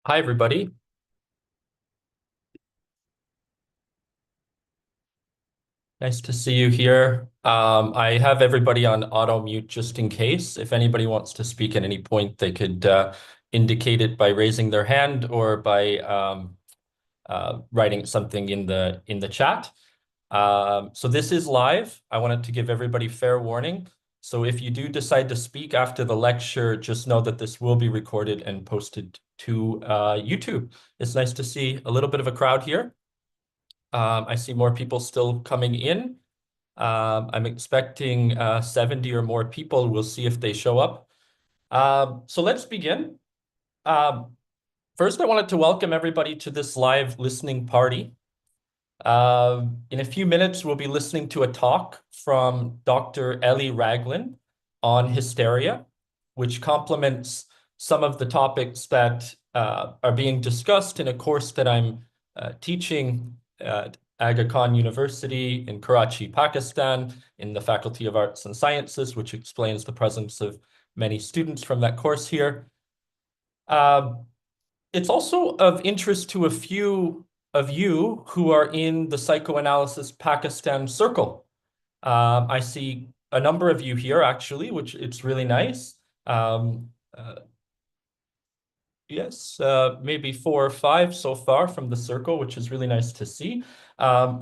Hi, everybody. Nice to see you here. I have everybody on auto mute just in case. If anybody wants to speak at any point, they could indicate it by raising their hand or by writing something in the chat. So this is live. I wanted to give everybody fair warning. So if you do decide to speak after the lecture, just know that this will be recorded and posted to YouTube. It's nice to see a little bit of a crowd here. I see more people still coming in. I'm expecting 70 or more people. We'll see if they show up. So let's begin. First, I wanted to welcome everybody to this live listening party. In a few minutes, we'll be listening to a talk from Dr. Ellie Ragland on hysteria, which complements some of the topics that are being discussed in a course that I'm teaching at Aga Khan University in Karachi, Pakistan, in the Faculty of Arts and Sciences, which explains the presence of many students from that course here. It's also of interest to a few of you who are in the Psychoanalysis Pakistan circle. I see a number of you here, actually, which it's really nice. Yes, maybe 4 or 5 so far from the circle, which is really nice to see.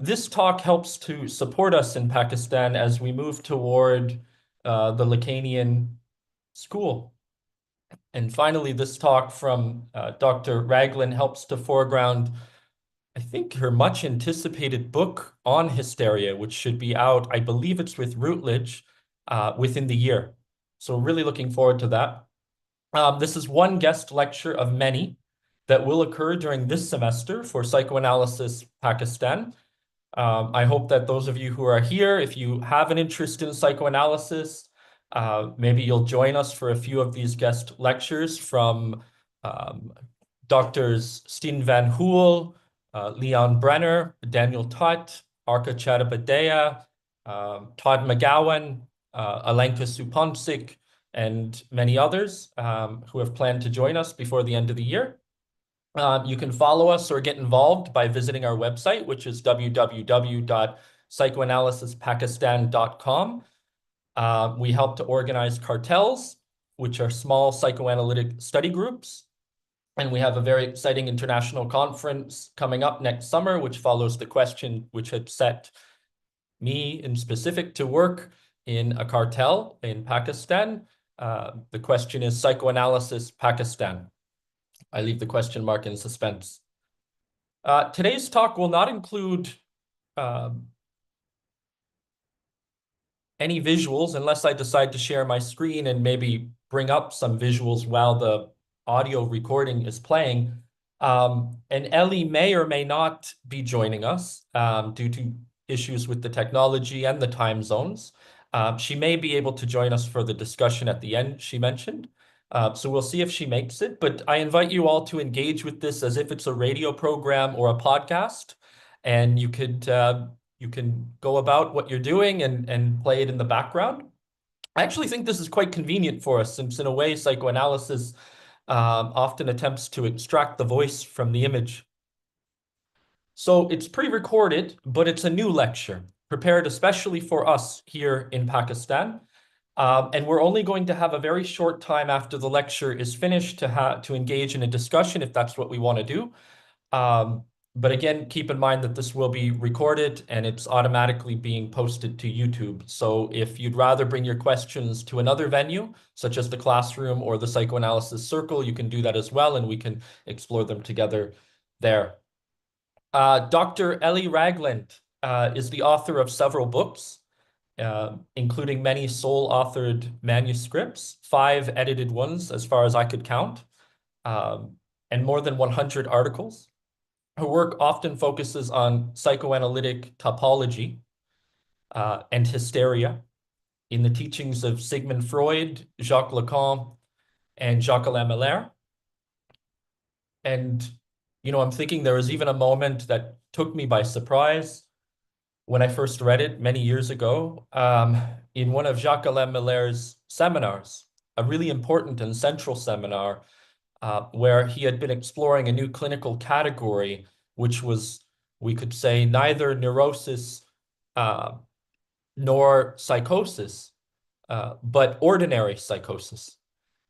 This talk helps to support us in Pakistan as we move toward the Lacanian school. And finally, this talk from Dr. Ragland helps to foreground, I think, her much anticipated book on hysteria, which should be out, I believe it's with Routledge, within the year. So really looking forward to that. This is one guest lecture of many that will occur during this semester for Psychoanalysis Pakistan. I hope that those of you who are here, if you have an interest in psychoanalysis, maybe you'll join us for a few of these guest lectures from Doctors Steen van Hoel, Leon Brenner, Daniel Tutt, Arka Chattopadhyay, Todd McGowan, Alenka Supancic, and many others who have planned to join us before the end of the year. You can follow us or get involved by visiting our website, which is www.psychoanalysispakistan.com. We help to organize cartels, which are small psychoanalytic study groups. And we have a very exciting international conference coming up next summer, which follows the question which had set me in specific to work in a cartel in Pakistan. The question is Psychoanalysis Pakistan. I leave the question mark in suspense. Today's talk will not include any visuals unless I decide to share my screen and maybe bring up some visuals while the audio recording is playing. And Ellie may or may not be joining us due to issues with the technology and the time zones. She may be able to join us for the discussion at the end, she mentioned. So we'll see if she makes it, but I invite you all to engage with this as if it's a radio program or a podcast, and you can go about what you're doing and play it in the background. I actually think this is quite convenient for us, since in a way, psychoanalysis often attempts to extract the voice from the image. So it's pre-recorded, but it's a new lecture, prepared especially for us here in Pakistan. And we're only going to have a very short time after the lecture is finished to engage in a discussion if that's what we want to do. But again, keep in mind that this will be recorded and it's automatically being posted to YouTube. So if you'd rather bring your questions to another venue, such as the classroom or the psychoanalysis circle, you can do that as well, and we can explore them together there. Dr. Ellie Ragland is the author of several books, including many sole-authored manuscripts, 5 edited ones as far as I could count, and more than 100 articles. Her work often focuses on psychoanalytic topology and hysteria in the teachings of Sigmund Freud, Jacques Lacan, and Jacques-Alain. And, you know, I'm thinking there was even a moment that took me by surprise when I first read it many years ago in one of Jacques-Alain Miller's seminars, a really important and central seminar where he had been exploring a new clinical category, which was, we could say, neither neurosis nor psychosis, but ordinary psychosis.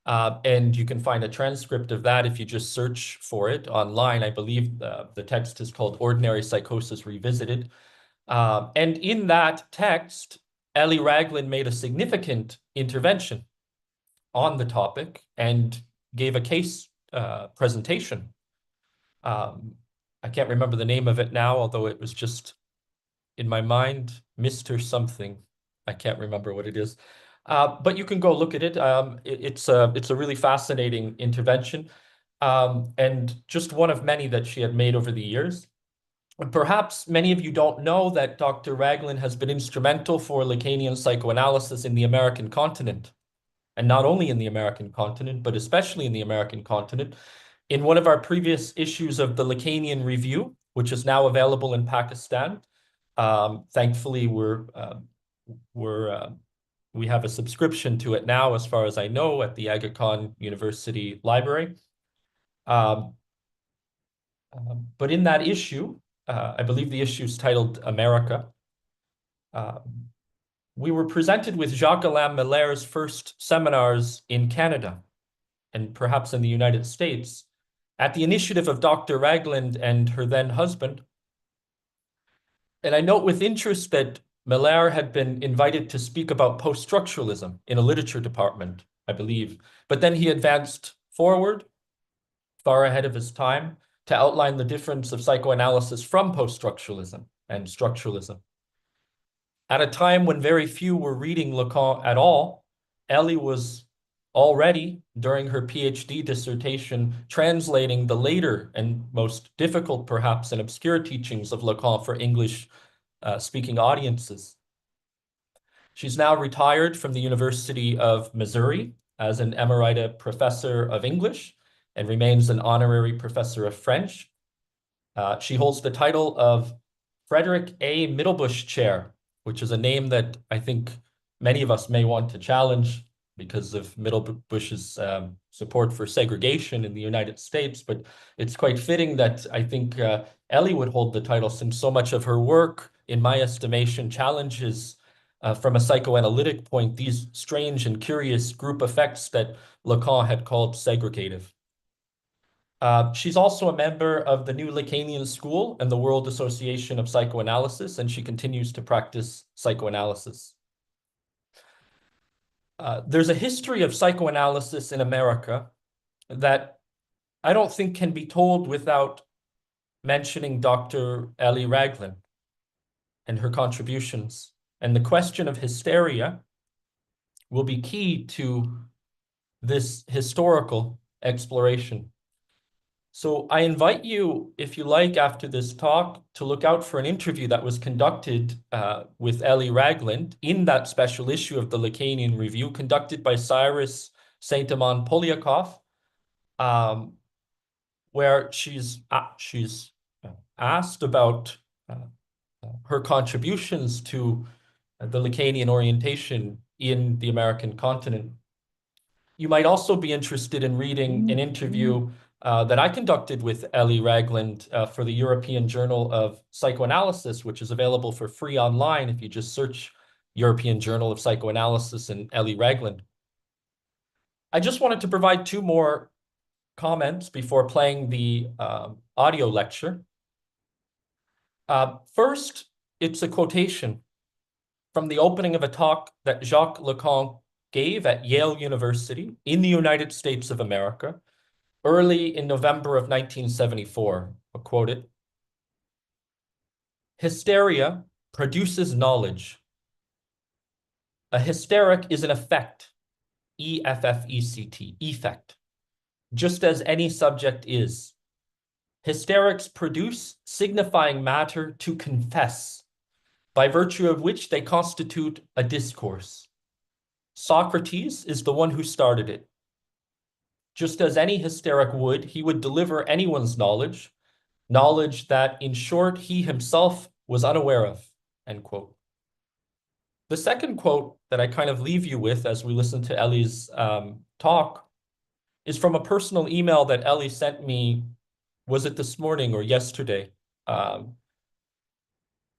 And you can find a transcript of that if you just search for it online. I believe the text is called Ordinary Psychosis Revisited. And in that text, Ellie Ragland made a significant intervention on the topic and gave a case presentation. I can't remember the name of it now, although it was just in my mind, Mr. Something. I can't remember what it is. But you can go look at it. It's a really fascinating intervention, and just one of many that she had made over the years. And perhaps many of you don't know that Dr. Ragland has been instrumental for Lacanian psychoanalysis in the American continent, and not only in the American continent, but especially in the American continent. In one of our previous issues of the Lacanian Review, which is now available in Pakistan, thankfully we have a subscription to it now, as far as I know, at the Aga Khan University Library. But in that issue, I believe the issue is titled America. We were presented with Jacques-Alain Miller's first seminars in Canada, and perhaps in the United States, at the initiative of Dr. Ragland and her then husband. And I note with interest that Miller had been invited to speak about post-structuralism in a literature department, I believe. But then he advanced forward, far ahead of his time, to outline the difference of psychoanalysis from post-structuralism and structuralism. At a time when very few were reading Lacan at all, Ellie was already, during her PhD dissertation, translating the later and most difficult, perhaps, and obscure teachings of Lacan for English-speaking audiences. She's now retired from the University of Missouri as an emerita professor of English and remains an honorary professor of French. She holds the title of Frederick A. Middlebush Chair, which is a name that I think many of us may want to challenge because of Middlebush's support for segregation in the United States. But it's quite fitting that I think Ellie would hold the title, since so much of her work, in my estimation, challenges from a psychoanalytic point these strange and curious group effects that Lacan had called segregative. She's also a member of the New Lacanian School and the World Association of Psychoanalysis, and she continues to practice psychoanalysis. There's a history of psychoanalysis in America that I don't think can be told without mentioning Dr. Ellie Ragland and her contributions. And the question of hysteria will be key to this historical exploration. So I invite you, if you like, after this talk, to look out for an interview that was conducted with Ellie Ragland in that special issue of the Lacanian Review, conducted by Cyrus Saint-Amand Polyakov, where she's asked about her contributions to the Lacanian orientation in the American continent. You might also be interested in reading an interview that I conducted with Ellie Ragland for the European Journal of Psychoanalysis, which is available for free online if you just search European Journal of Psychoanalysis and Ellie Ragland. I just wanted to provide two more comments before playing the audio lecture. First, it's a quotation from the opening of a talk that Jacques Lacan gave at Yale University in the United States of America early in November of 1974. I'll quote it. "Hysteria produces knowledge. A hysteric is an effect, E-F-F-E-C-T, effect, just as any subject is. Hysterics produce signifying matter to confess, by virtue of which they constitute a discourse. Socrates is the one who started it. Just as any hysteric would, he would deliver anyone's knowledge, knowledge that, in short, he himself was unaware of," end quote. The second quote that I kind of leave you with as we listen to Ellie's talk is from a personal email that Ellie sent me, was it this morning or yesterday? And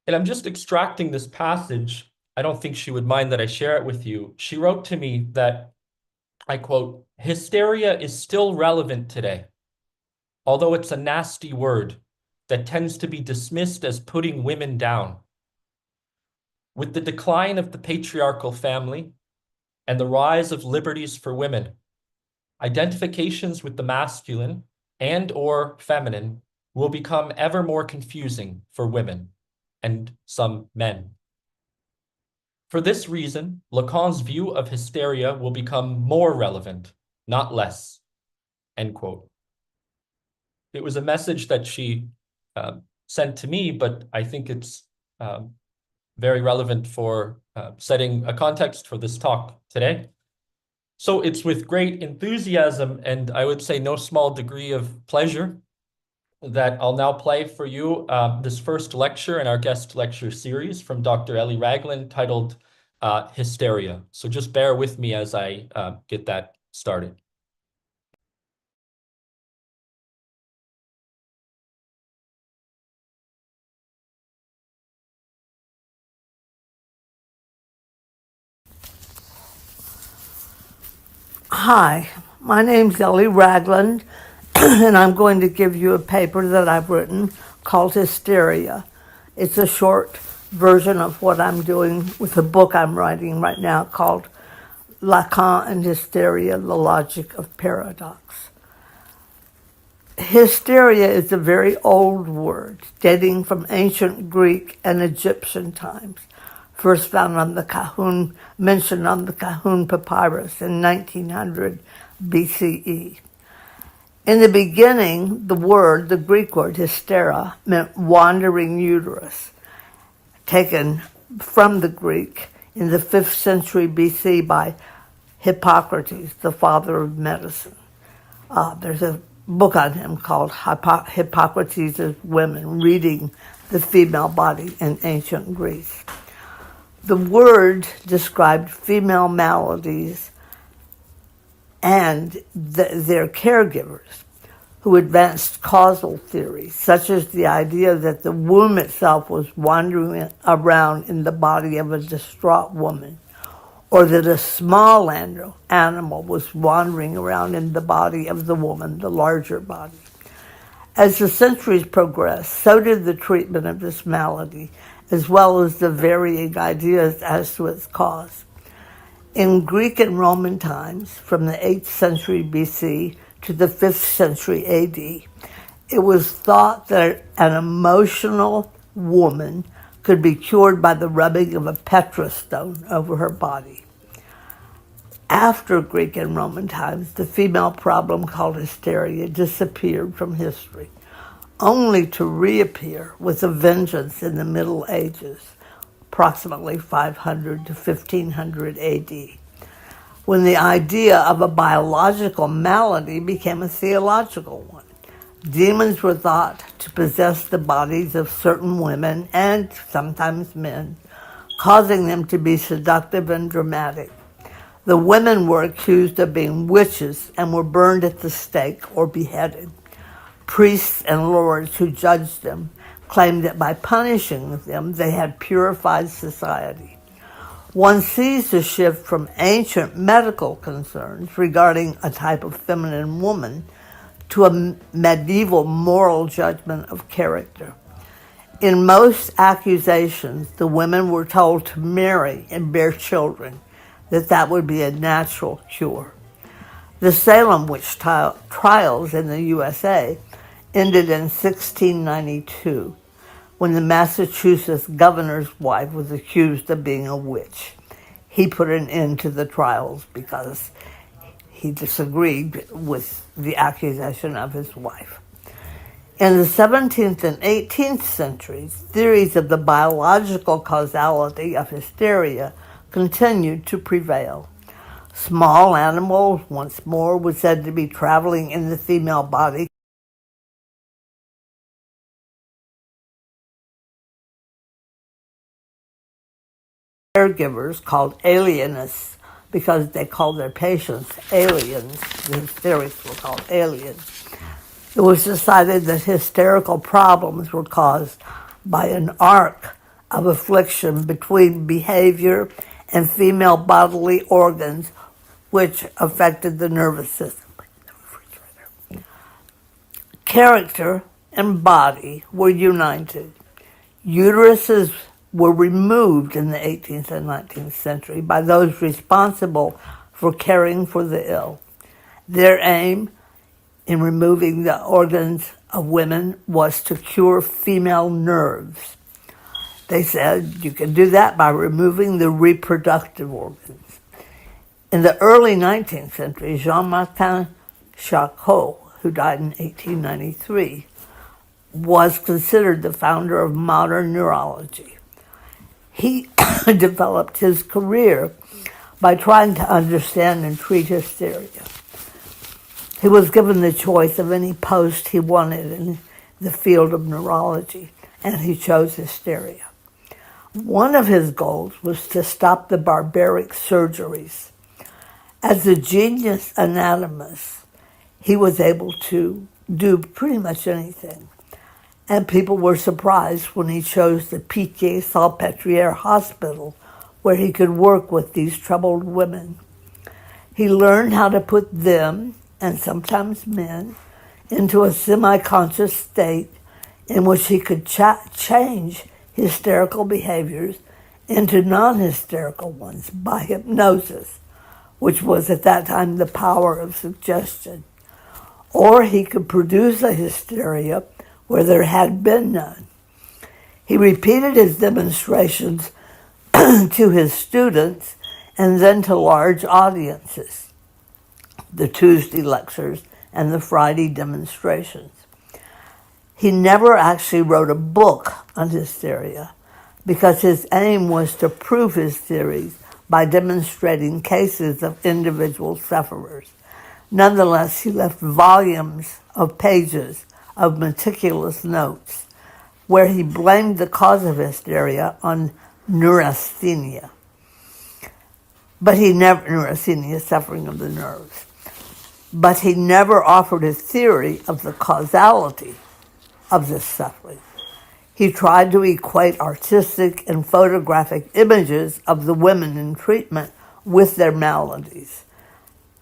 I'm just extracting this passage. I don't think she would mind that I share it with you. She wrote to me that, I quote, "Hysteria is still relevant today, although it's a nasty word that tends to be dismissed as putting women down. With the decline of the patriarchal family and the rise of liberties for women, identifications with the masculine and or feminine will become ever more confusing for women and some men. For this reason, Lacan's view of hysteria will become more relevant, not less." End quote. It was a message that she sent to me, but I think it's very relevant for setting a context for this talk today. So it's with great enthusiasm and I would say no small degree of pleasure that I'll now play for you this first lecture in our guest lecture series from Dr. Ellie Ragland titled Hysteria. So just bear with me as I get that started. Hi, my name's Ellie Ragland, and I'm going to give you a paper that I've written called Hysteria. It's a short version of what I'm doing with the book I'm writing right now called Lacan and Hysteria, the Logic of Paradox. Hysteria is a very old word dating from ancient Greek and Egyptian times, first found on the Cahun, mentioned on the Cahun papyrus in 1900 BCE. In the beginning, the Greek word hystera, meant wandering uterus, taken from the Greek in the 5th century BC by Hippocrates, the father of medicine. There's a book on him called Hippocrates' Women, Reading the Female Body in Ancient Greece. The word described female maladies and their caregivers who advanced causal theories, such as the idea that the womb itself was wandering around in the body of a distraught woman, or that a small animal was wandering around in the body of the woman, the larger body. As the centuries progressed, so did the treatment of this malady, as well as the varying ideas as to its cause. In Greek and Roman times, from the 8th century BC to the 5th century AD, it was thought that an emotional woman could be cured by the rubbing of a petra stone over her body. After Greek and Roman times, the female problem called hysteria disappeared from history, only to reappear with a vengeance in the Middle Ages, approximately 500 to 1500 AD, when the idea of a biological malady became a theological one. Demons were thought to possess the bodies of certain women and sometimes men, causing them to be seductive and dramatic. The women were accused of being witches and were burned at the stake or beheaded. Priests and lords who judged them claimed that by punishing them, they had purified society. One sees the shift from ancient medical concerns regarding a type of feminine woman to a medieval moral judgment of character. In most accusations, the women were told to marry and bear children, that would be a natural cure. The Salem witch trials in the USA ended in 1692, when the Massachusetts governor's wife was accused of being a witch. He put an end to the trials because he disagreed with the accusation of his wife. In the 17th and 18th centuries, theories of the biological causality of hysteria continued to prevail. Small animals, once more, were said to be traveling in the female body. Caregivers, called alienists, because they called their patients aliens. The hysterics were called aliens. It was decided that hysterical problems were caused by an arc of affliction between behavior and female bodily organs, which affected the nervous system. Character and body were united. Uteruses were removed in the 18th and 19th century by those responsible for caring for the ill. Their aim in removing the organs of women was to cure female nerves. They said you can do that by removing the reproductive organs. In the early 19th century, Jean-Martin Charcot, who died in 1893, was considered the founder of modern neurology. He developed his career by trying to understand and treat hysteria. He was given the choice of any post he wanted in the field of neurology, and he chose hysteria. One of his goals was to stop the barbaric surgeries. As a genius anatomist, he was able to do pretty much anything. And people were surprised when he chose the Pitié-Salpêtrière Hospital, where he could work with these troubled women. He learned how to put them, and sometimes men, into a semi-conscious state in which he could change hysterical behaviors into non-hysterical ones by hypnosis, which was at that time the power of suggestion. Or he could produce a hysteria where there had been none. He repeated his demonstrations to his students and then to large audiences, the Tuesday lectures and the Friday demonstrations. He never actually wrote a book on hysteria because his aim was to prove his theories by demonstrating cases of individual sufferers. Nonetheless, he left volumes of pages of meticulous notes where he blamed the cause of hysteria on neurasthenia. But he never, neurasthenia, suffering of the nerves. But he never offered a theory of the causality of this suffering. He tried to equate artistic and photographic images of the women in treatment with their maladies.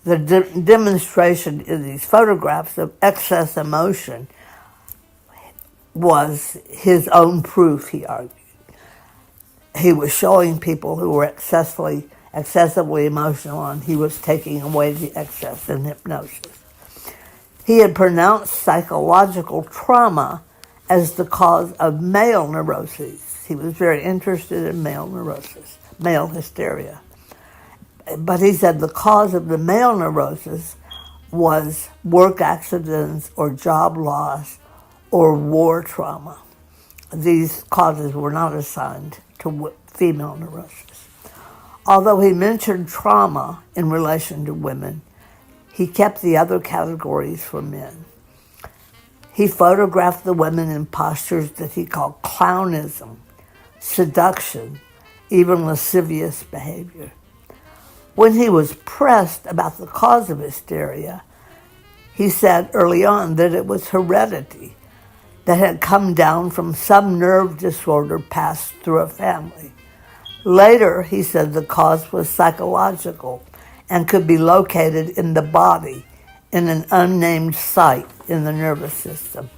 The demonstration in these photographs of excess emotion was his own proof, he argued. He was showing people who were excessively emotional, and he was taking away the excess in hypnosis. He had pronounced psychological trauma as the cause of male neuroses. He was very interested in male neurosis, male hysteria. But he said the cause of the male neurosis was work accidents or job loss or war trauma. These causes were not assigned to female neurosis. Although he mentioned trauma in relation to women, he kept the other categories for men. He photographed the women in postures that he called clownism, seduction, even lascivious behavior. When he was pressed about the cause of hysteria, he said early on that it was heredity that had come down from some nerve disorder passed through a family. Later, he said the cause was psychological and could be located in the body in an unnamed site in the nervous system.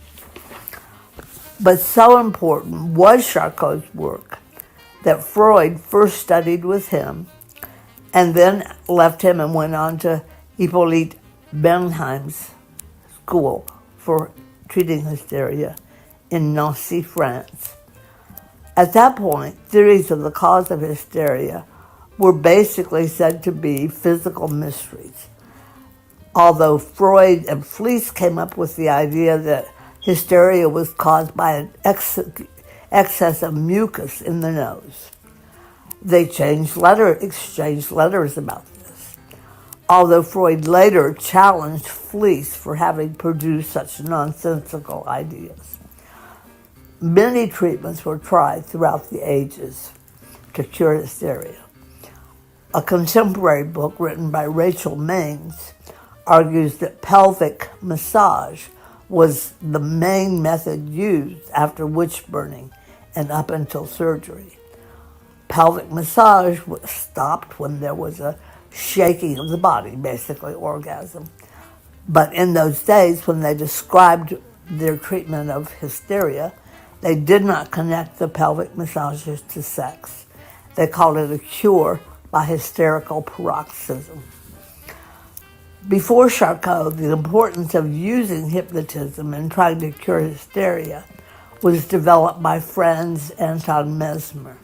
But so important was Charcot's work that Freud first studied with him and then left him and went on to Hippolyte Bernheim's school for treating hysteria in Nancy, France. At that point, theories of the cause of hysteria were basically said to be physical mysteries. Although Freud and Fliess came up with the idea that hysteria was caused by an excess of mucus in the nose. They exchanged letters about this, although Freud later challenged Fliess for having produced such nonsensical ideas. Many treatments were tried throughout the ages to cure hysteria. A contemporary book written by Rachel Maines argues that pelvic massage was the main method used after witch burning and up until surgery. Pelvic massage was stopped when there was a shaking of the body, basically orgasm. But in those days, when they described their treatment of hysteria, they did not connect the pelvic massages to sex. They called it a cure by hysterical paroxysm. Before Charcot, the importance of using hypnotism in trying to cure hysteria was developed by Franz Anton Mesmer.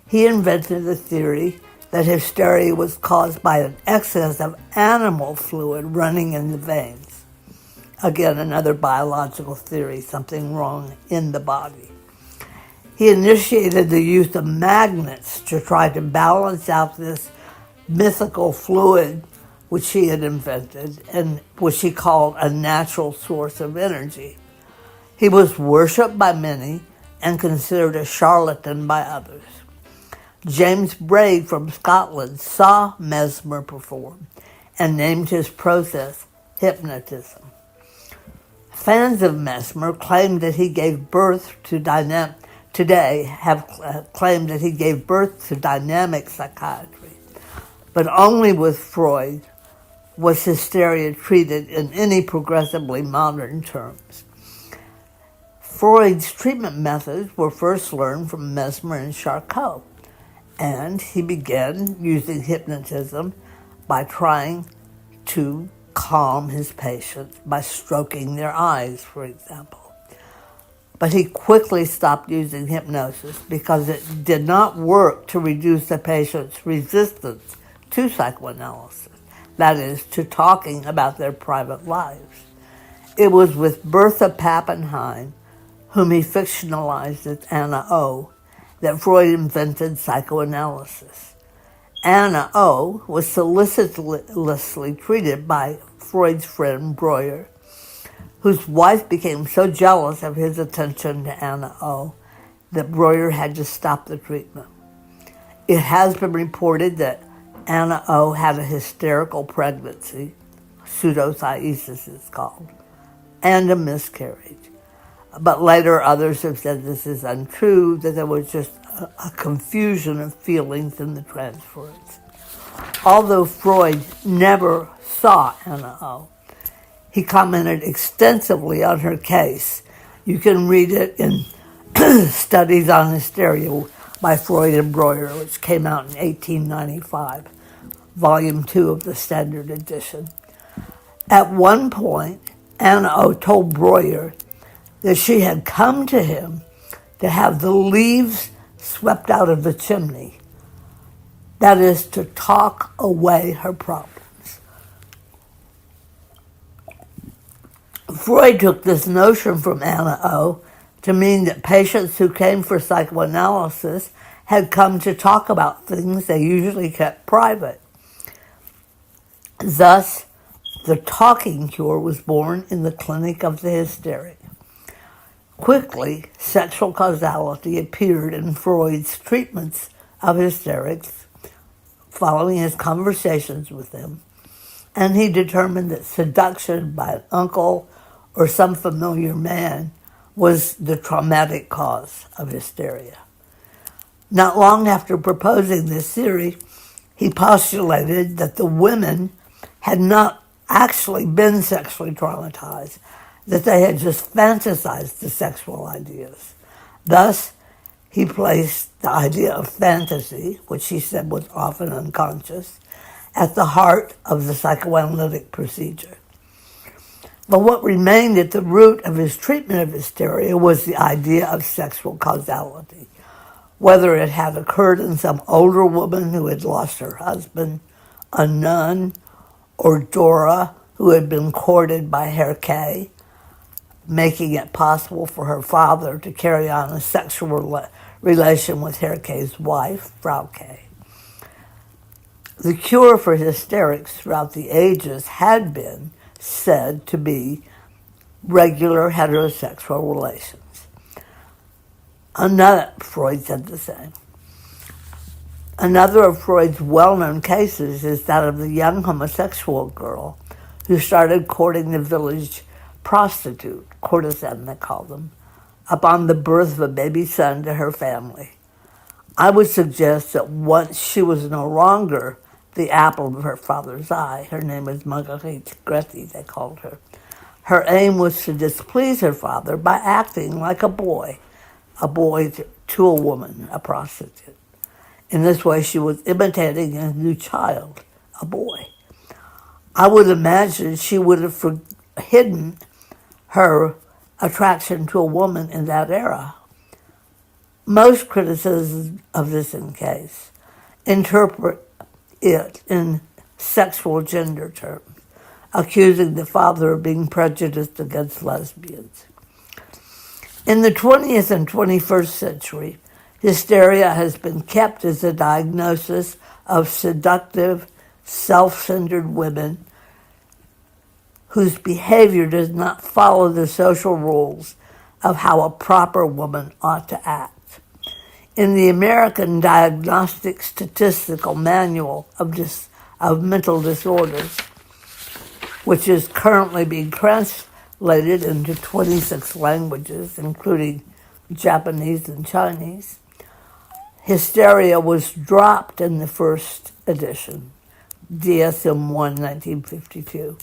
He invented the theory that hysteria was caused by an excess of animal fluid running in the veins. Again, another biological theory, something wrong in the body. He initiated the use of magnets to try to balance out this mythical fluid which he had invented and which he called a natural source of energy. He was worshipped by many and considered a charlatan by others. James Braid from Scotland saw Mesmer perform and named his process hypnotism. Fans of Mesmer claimed that he gave birth to dynamic psychiatry, but only with Freud was hysteria treated in any progressively modern terms. Freud's treatment methods were first learned from Mesmer and Charcot, and he began using hypnotism by trying to calm his patients by stroking their eyes, for example. But he quickly stopped using hypnosis because it did not work to reduce the patient's resistance to psychoanalysis, that is, to talking about their private lives. It was with Bertha Pappenheim, whom he fictionalized as Anna O., that Freud invented psychoanalysis. Anna O. was solicitously treated by Freud's friend Breuer, whose wife became so jealous of his attention to Anna O. that Breuer had to stop the treatment. It has been reported that Anna O. had a hysterical pregnancy, pseudocyesis it's called, and a miscarriage. But later others have said this is untrue, that there was just a confusion of feelings in the transference. Although Freud never saw Anna O., he commented extensively on her case. You can read it in Studies on Hysteria by Freud and Breuer, which came out in 1895, Volume 2 of the Standard Edition. At one point, Anna O. told Breuer that she had come to him to have the leaves swept out of the chimney. That is, to talk away her problems. Freud took this notion from Anna O. to mean that patients who came for psychoanalysis had come to talk about things they usually kept private. Thus, the talking cure was born in the clinic of the hysteric. Quickly, sexual causality appeared in Freud's treatments of hysterics following his conversations with them, and he determined that seduction by an uncle or some familiar man was the traumatic cause of hysteria. Not long after proposing this theory, he postulated that the women had not actually been sexually traumatized, that they had just fantasized the sexual ideas. Thus, he placed the idea of fantasy, which he said was often unconscious, at the heart of the psychoanalytic procedure. But what remained at the root of his treatment of hysteria was the idea of sexual causality, whether it had occurred in some older woman who had lost her husband, a nun, or Dora, who had been courted by Herr K., making it possible for her father to carry on a sexual relation with Herr K.'s wife, Frau K. The cure for hysterics throughout the ages had been said to be regular heterosexual relations. Freud said the same. Another of Freud's well-known cases is that of the young homosexual girl who started courting the village prostitute, courtesan they call them, upon the birth of a baby son to her family. I would suggest that once she was no longer the apple of her father's eye, her name was Marguerite Gretti, they called her, her aim was to displease her father by acting like a boy to a woman, a prostitute. In this way, she was imitating a new child, a boy. I would imagine she would have hidden her attraction to a woman in that era. Most criticisms of this case interpret it in sexual gender terms, accusing the father of being prejudiced against lesbians. In the 20th and 21st century, hysteria has been kept as a diagnosis of seductive, self-centered women whose behavior does not follow the social rules of how a proper woman ought to act. In the American Diagnostic Statistical Manual of Mental Disorders, which is currently being translated into 26 languages, including Japanese and Chinese, hysteria was dropped in the first edition, DSM-1, 1952,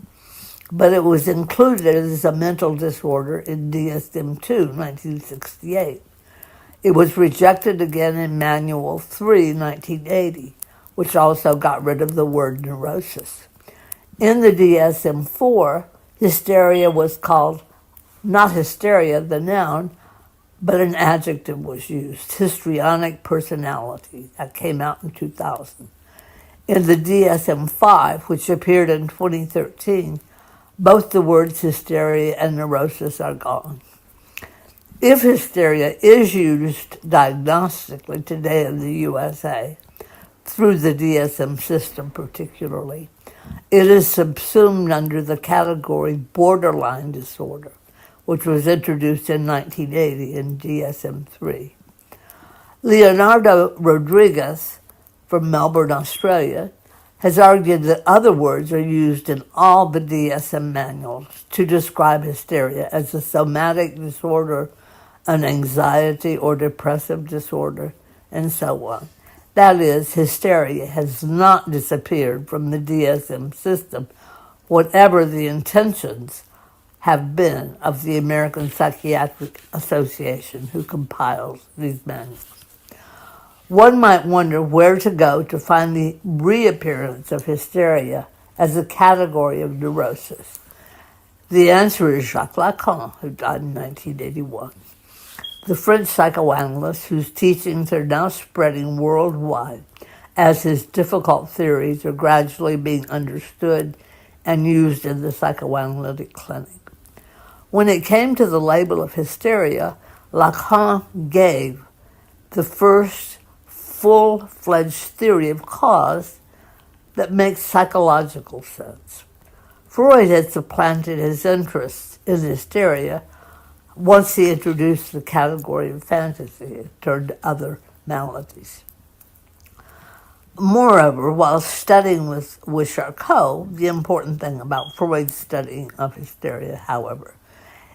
but it was included as a mental disorder in DSM-2, 1968. It was rejected again in Manual 3, 1980, which also got rid of the word neurosis. In the DSM-4, hysteria was called, not hysteria, the noun, but an adjective was used, histrionic personality. That came out in 2000. In the DSM-5, which appeared in 2013, both the words hysteria and neurosis are gone. If hysteria is used diagnostically today in the USA, through the DSM system particularly, it is subsumed under the category borderline disorder, which was introduced in 1980 in DSM-3. Leonardo Rodriguez from Melbourne, Australia, has argued that other words are used in all the DSM manuals to describe hysteria as a somatic disorder, an anxiety or depressive disorder, and so on. That is, hysteria has not disappeared from the DSM system, whatever the intentions have been of the American Psychiatric Association, who compiles these manuals. One might wonder where to go to find the reappearance of hysteria as a category of neurosis. The answer is Jacques-Alain, who died in 1981. The French psychoanalyst whose teachings are now spreading worldwide as his difficult theories are gradually being understood and used in the psychoanalytic clinic. When it came to the label of hysteria, Lacan gave the first full-fledged theory of cause that makes psychological sense. Freud had supplanted his interest in hysteria once he introduced the category of fantasy. It turned to other maladies. Moreover, while studying with Charcot, the important thing about Freud's studying of hysteria, however,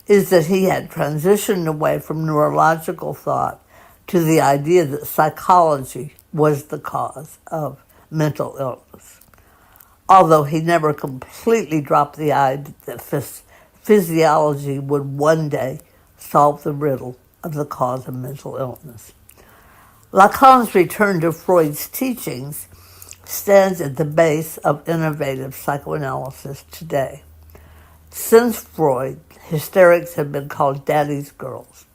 is that he had transitioned away from neurological thought to the idea that psychology was the cause of mental illness. Although he never completely dropped the idea that physiology would one day solve the riddle of the cause of mental illness. Lacan's return to Freud's teachings stands at the base of innovative psychoanalysis today. Since Freud, hysterics have been called daddy's girls.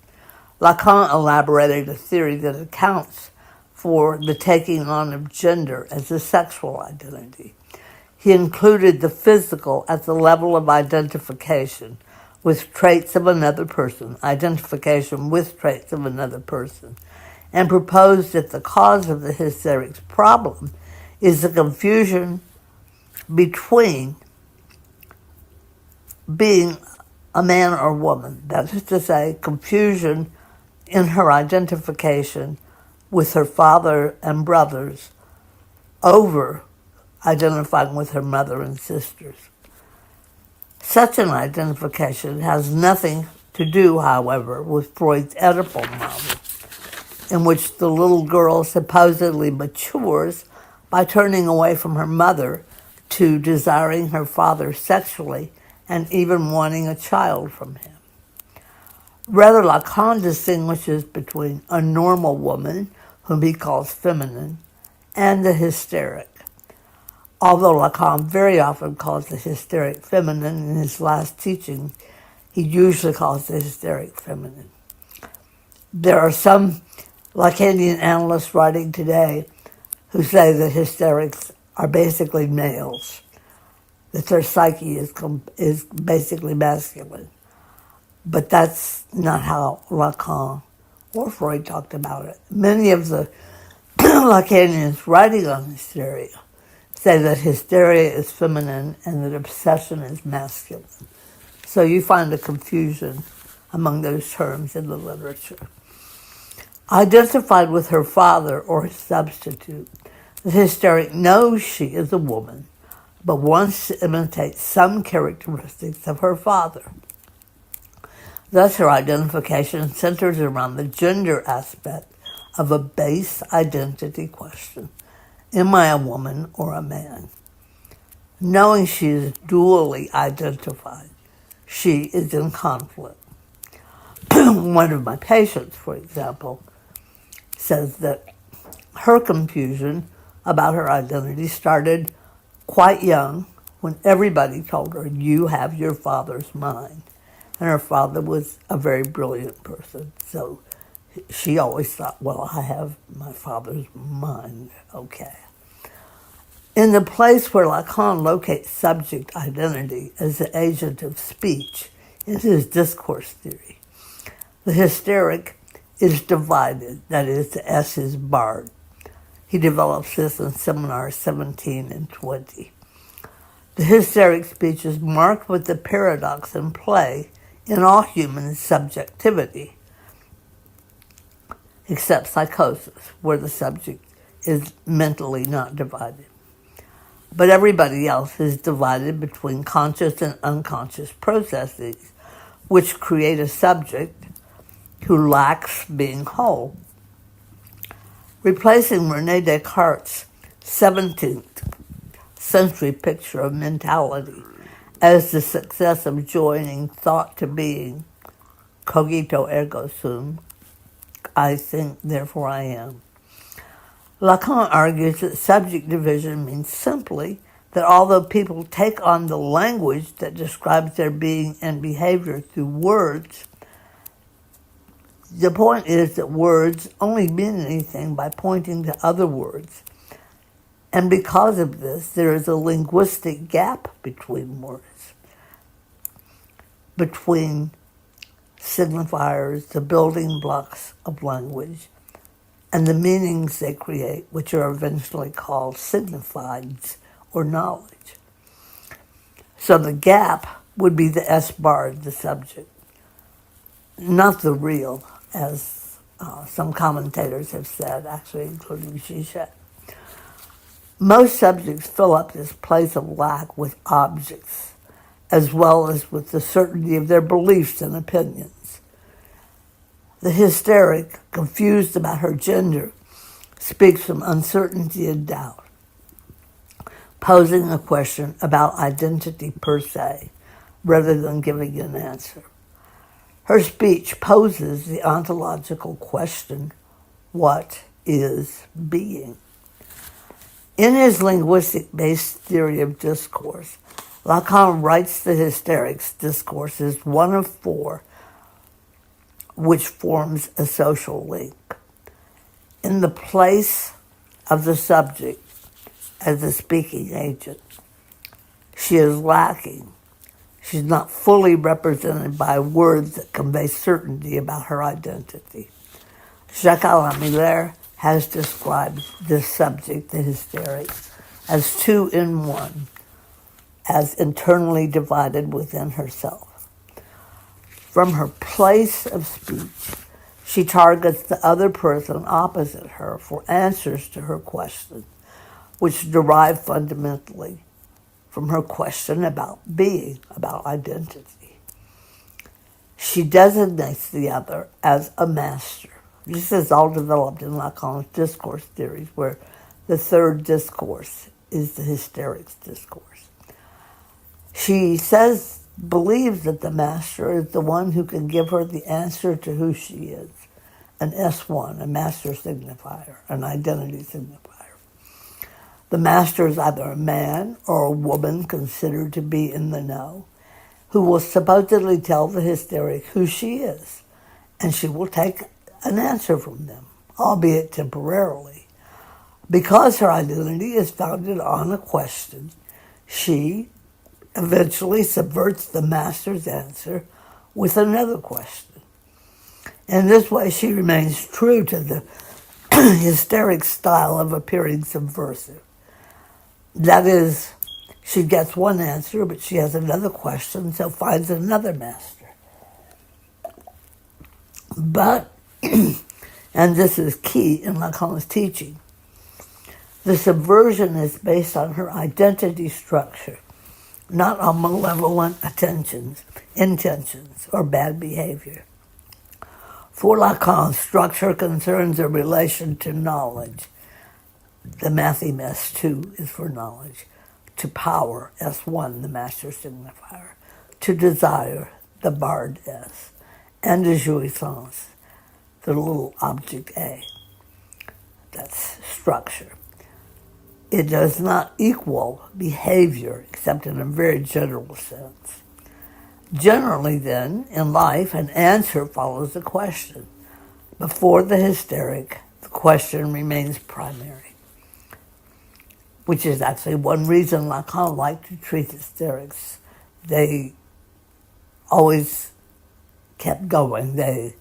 Lacan elaborated a theory that accounts for the taking on of gender as a sexual identity. He included the physical at the level of identification with traits of another person, and proposed that the cause of the hysterics problem is the confusion between being a man or woman. That is to say, confusion in her identification with her father and brothers over identifying with her mother and sisters. Such an identification has nothing to do, however, with Freud's Oedipal model, in which the little girl supposedly matures by turning away from her mother to desiring her father sexually and even wanting a child from him. Rather, Lacan distinguishes between a normal woman, whom he calls feminine, and the hysteric. Although Lacan very often calls the hysteric feminine, in his last teaching, he usually calls the hysteric feminine. There are some Lacanian analysts writing today who say that hysterics are basically males, that their psyche is basically masculine. But that's not how Lacan or Freud talked about it. Many of the Lacanians writing on hysteria say that hysteria is feminine and that obsession is masculine. So you find a confusion among those terms in the literature. Identified with her father or his substitute, the hysteric knows she is a woman, but wants to imitate some characteristics of her father. Thus, her identification centers around the gender aspect of a base identity question. Am I a woman or a man? Knowing she is dually identified, she is in conflict. One of my patients, for example, says that her confusion about her identity started quite young when everybody told her, you have your father's mind. And her father was a very brilliant person, so she always thought, well, I have my father's mind, okay. In the place where Lacan locates subject identity as the agent of speech in his discourse theory, the hysteric is divided, that is, the S is barred. He develops this in seminars 17 and 20. The hysteric speech is marked with the paradox in play in all human subjectivity, except psychosis, where the subject is mentally not divided. But everybody else is divided between conscious and unconscious processes, which create a subject who lacks being whole. Replacing René Descartes' 17th century picture of mentality as the success of joining thought to being, cogito ergo sum, I think, therefore I am. Lacan argues that subject division means simply that although people take on the language that describes their being and behavior through words, the point is that words only mean anything by pointing to other words. And because of this, there is a linguistic gap between words, between signifiers, the building blocks of language, and the meanings they create, which are eventually called signifieds or knowledge. So the gap would be the S bar, the subject, not the real, as some commentators have said, actually including Zizek. Most subjects fill up this place of lack with objects, as well as with the certainty of their beliefs and opinions. The hysteric, confused about her gender, speaks from uncertainty and doubt, posing a question about identity per se, rather than giving an answer. Her speech poses the ontological question, what is being? In his linguistic-based theory of discourse, Lacan writes the hysteric's discourse as one of four which forms a social link. In the place of the subject as the speaking agent, she is lacking. She's not fully represented by words that convey certainty about her identity. Jacques-Alain has described this subject, the hysteric, as two in one, as internally divided within herself. From her place of speech, She targets the other person opposite her for answers to her question, which derive fundamentally from her question about being, about identity. She designates the other as a master. This is all developed in Lacan's discourse theories, where the third discourse is the hysterics discourse. She believes that the master is the one who can give her the answer to who she is, an S1, a master signifier, an identity signifier. The master is either a man or a woman considered to be in the know, who will supposedly tell the hysteric who she is, and she will take an answer from them, albeit temporarily. Because her identity is founded on a question, she eventually subverts the master's answer with another question. In this way, she remains true to the hysteric style of appearing subversive. That is, she gets one answer, but she has another question, so finds another master. But, and this is key in Lacan's teaching, the subversion is based on her identity structure, not on malevolent intentions, or bad behavior. For Lacan, structure concerns a relation to knowledge. The mathy S2 is for knowledge. To power, S1, the master signifier. To desire, the barred S. And to jouissance, the little object A. That's structure. It does not equal behavior, except in a very general sense. Generally, then, in life, an answer follows a question. Before the hysteric, the question remains primary, which is actually one reason Lacan liked to treat hysterics. They always kept going. They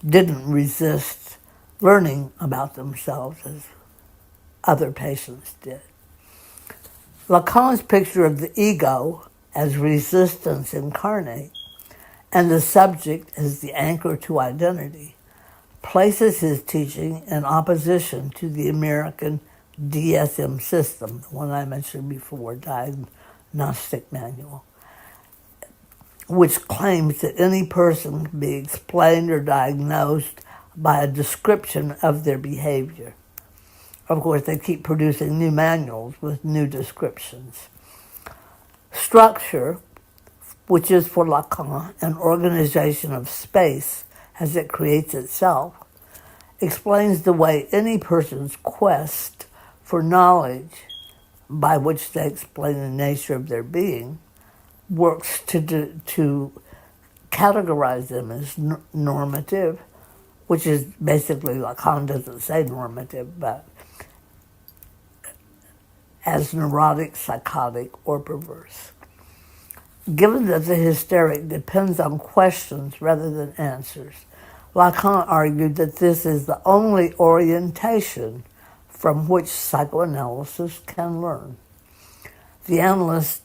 didn't resist learning about themselves as other patients did. Lacan's picture of the ego as resistance incarnate and the subject as the anchor to identity places his teaching in opposition to the American DSM system, the one I mentioned before, Diagnostic Manual, which claims that any person can be explained or diagnosed by a description of their behavior. Of course, they keep producing new manuals with new descriptions. Structure, which is for Lacan an organization of space as it creates itself, explains the way any person's quest for knowledge, by which they explain the nature of their being, works to categorize them as normative, which is basically, Lacan doesn't say normative, but as neurotic, psychotic, or perverse. Given that the hysteric depends on questions rather than answers, Lacan argued that this is the only orientation from which psychoanalysis can learn. The analyst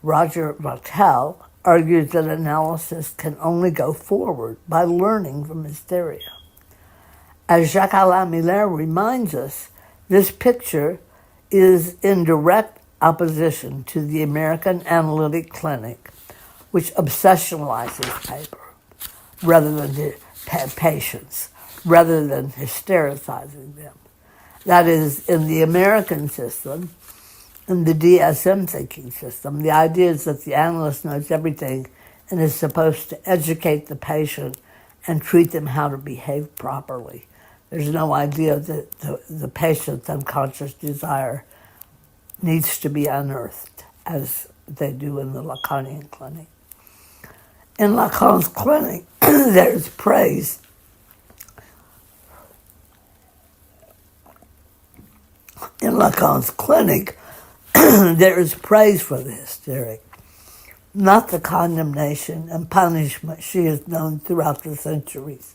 Roger Vattel argues that analysis can only go forward by learning from hysteria. As Jacques-Alain reminds us, this picture is in direct opposition to the American Analytic Clinic, which obsessionalizes patients rather than hystericizing them. That is, in the American system, in the DSM thinking system, the idea is that the analyst knows everything and is supposed to educate the patient and treat them how to behave properly. There's no idea that the patient's unconscious desire needs to be unearthed, as they do in the Lacanian clinic. In Lacan's clinic, there's praise. In Lacan's clinic, there is praise for the hysteric, not the condemnation and punishment she has known throughout the centuries.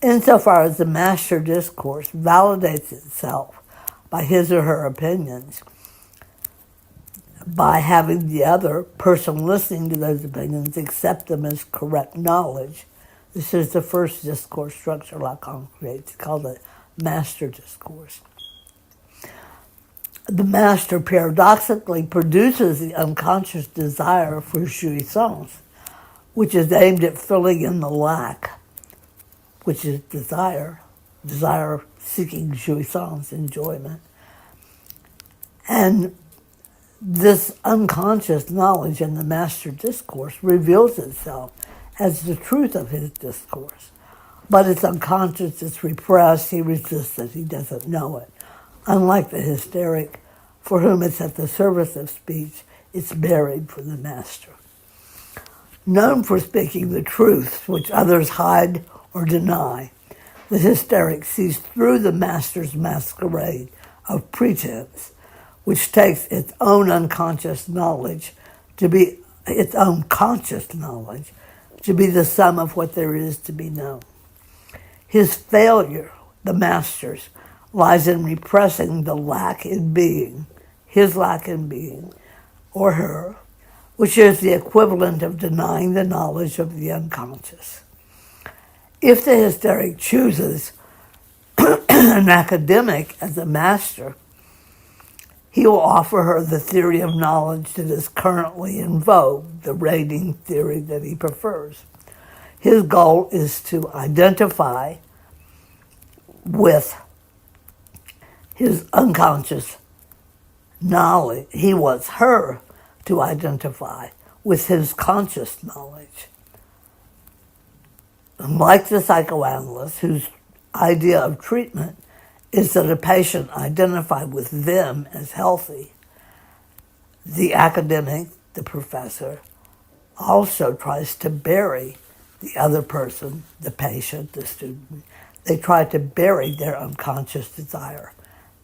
Insofar as the master discourse validates itself by his or her opinions, by having the other person listening to those opinions accept them as correct knowledge, This is the first discourse structure Lacan creates, called the master discourse. The master paradoxically produces the unconscious desire for jouissance, which is aimed at filling in the lack, which is desire seeking jouissance, enjoyment. And this unconscious knowledge in the master discourse reveals itself as the truth of his discourse. But it's unconscious, it's repressed, he resists it, he doesn't know it. Unlike the hysteric, for whom it's at the service of speech, it's buried from the master. Known for speaking the truth, which others hide or deny, the hysteric sees through the master's masquerade of pretense, which takes its own unconscious knowledge to be its own conscious knowledge to be the sum of what there is to be known. His failure, the master's, lies in repressing the lack in being, his lack in being, or her, which is the equivalent of denying the knowledge of the unconscious. If the hysteric chooses an academic as a master, he will offer her the theory of knowledge that is currently in vogue, the reigning theory that he prefers. His goal is to identify with his unconscious knowledge. He wants her to identify with his conscious knowledge. Like the psychoanalyst, whose idea of treatment is that a patient identify with them as healthy, the academic, the professor, also tries to bury the other person, the patient, the student. They try to bury their unconscious desire.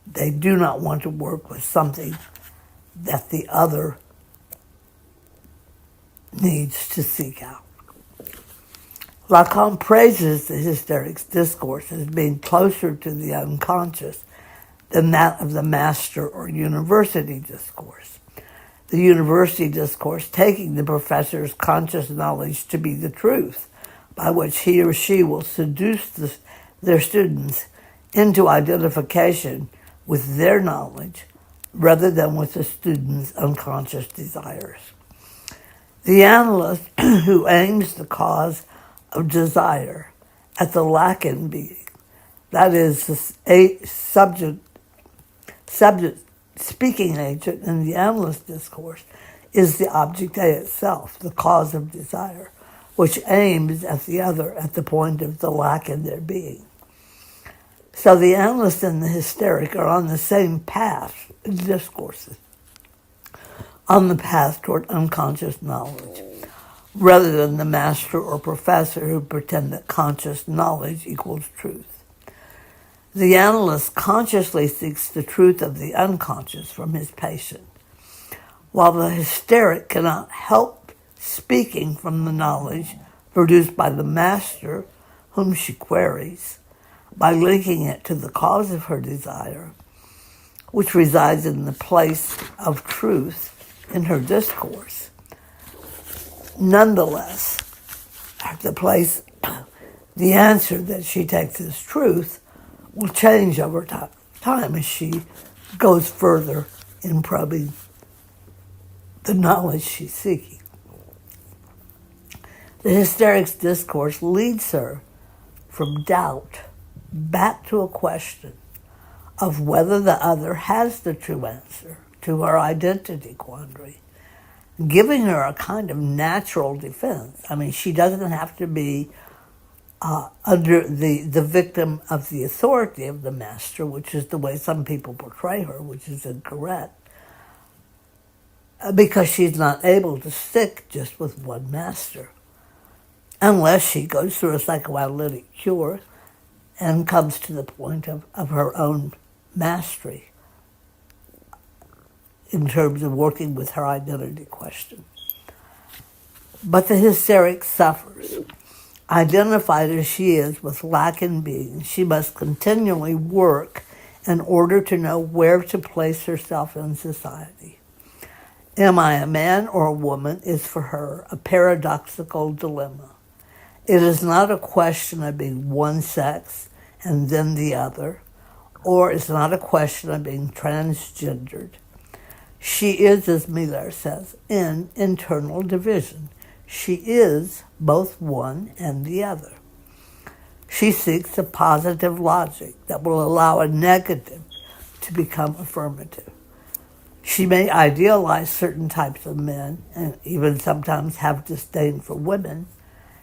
They do not want to work with something that the other needs to seek out. Lacan praises the hysteric's discourse as being closer to the unconscious than that of the master or university discourse. The university discourse taking the professor's conscious knowledge to be the truth, by which he or she will seduce their students into identification with their knowledge rather than with the student's unconscious desires. The analyst who aims the cause of desire at the lack in being, that is, the subject speaking agent in the analyst discourse, is the object A itself, the cause of desire, which aims at the other at the point of the lack in their being. So the analyst and the hysteric are on the same path in discourses, on the path toward unconscious knowledge, rather than the master or professor who pretend that conscious knowledge equals truth. The analyst consciously seeks the truth of the unconscious from his patient, while the hysteric cannot help speaking from the knowledge produced by the master whom she queries, by linking it to the cause of her desire, which resides in the place of truth in her discourse. Nonetheless, the answer that she takes as truth will change over time as she goes further in probing the knowledge she's seeking. The hysteric's discourse leads her from doubt back to a question of whether the other has the true answer to her identity quandary, giving her a kind of natural defense. I mean, she doesn't have to be under the victim of the authority of the master, which is the way some people portray her, which is incorrect, because she's not able to stick just with one master, unless she goes through a psychoanalytic cure and comes to the point of her own mastery in terms of working with her identity question. But the hysteric suffers. Identified as she is with lack in being, she must continually work in order to know where to place herself in society. Am I a man or a woman is for her a paradoxical dilemma. It is not a question of being one sex and then the other, or it's not a question of being transgendered. She is, as Miller says, in internal division. She is both one and the other. She seeks a positive logic that will allow a negative to become affirmative. She may idealize certain types of men and even sometimes have disdain for women,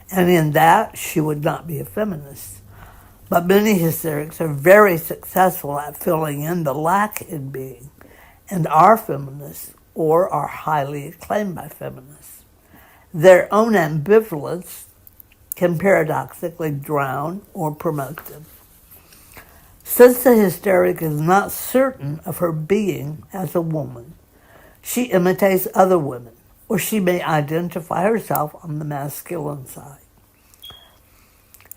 and in that she would not be a feminist. But many hysterics are very successful at filling in the lack in being and are feminists or are highly acclaimed by feminists. Their own ambivalence can paradoxically drown or promote them. Since the hysteric is not certain of her being as a woman, she imitates other women, or she may identify herself on the masculine side.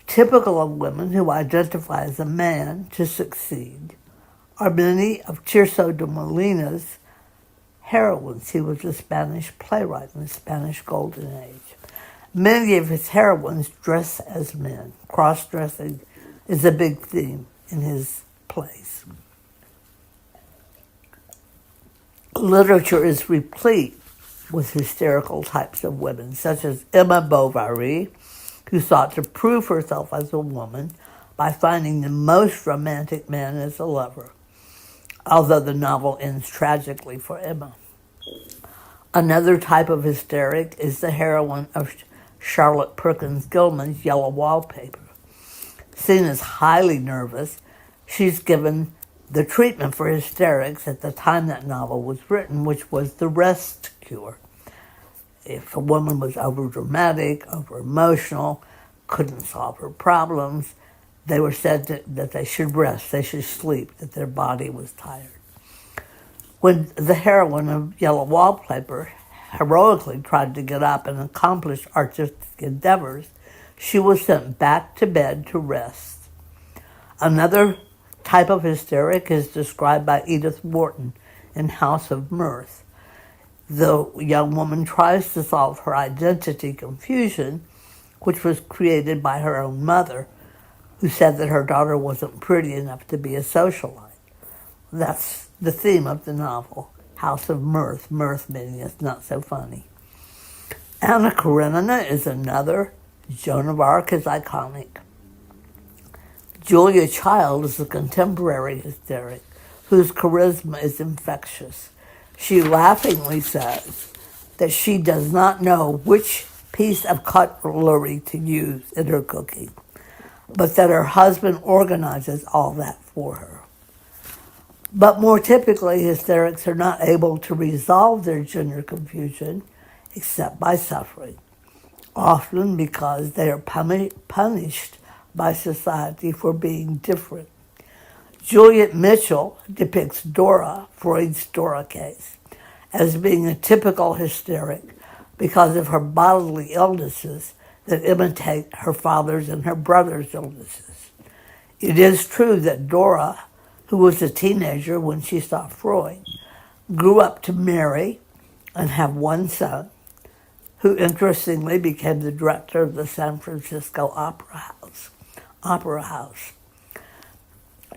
Typical of women who identify as a man to succeed are many of Tirso de Molina's heroines. He was a Spanish playwright in the Spanish Golden Age. Many of his heroines dress as men. Cross-dressing is a big theme in his plays. Literature is replete with hysterical types of women, such as Emma Bovary, who sought to prove herself as a woman by finding the most romantic man as a lover, although the novel ends tragically for Emma. Another type of hysteric is the heroine of Charlotte Perkins Gilman's Yellow Wallpaper. Seen as highly nervous, she's given the treatment for hysterics at the time that novel was written, which was the rest cure. If a woman was over-dramatic, over-emotional, couldn't solve her problems, they were said that they should rest, they should sleep, that their body was tired. When the heroine of Yellow Wallpaper heroically tried to get up and accomplish artistic endeavors, she was sent back to bed to rest. Another type of hysteric is described by Edith Wharton in House of Mirth. The young woman tries to solve her identity confusion, which was created by her own mother, who said that her daughter wasn't pretty enough to be a socialite. That's the theme of the novel, House of Mirth, mirth meaning it's not so funny. Anna Karenina is another. Joan of Arc is iconic. Julia Child is a contemporary hysteric whose charisma is infectious. She laughingly says that she does not know which piece of cutlery to use in her cooking, but that her husband organizes all that for her. But more typically, hysterics are not able to resolve their gender confusion except by suffering, often because they are punished by society for being different. Juliet Mitchell depicts Dora, Freud's Dora case, as being a typical hysteric because of her bodily illnesses that imitate her father's and her brother's illnesses. It is true that Dora, who was a teenager when she saw Freud, grew up to marry and have one son, who interestingly became the director of the San Francisco Opera House.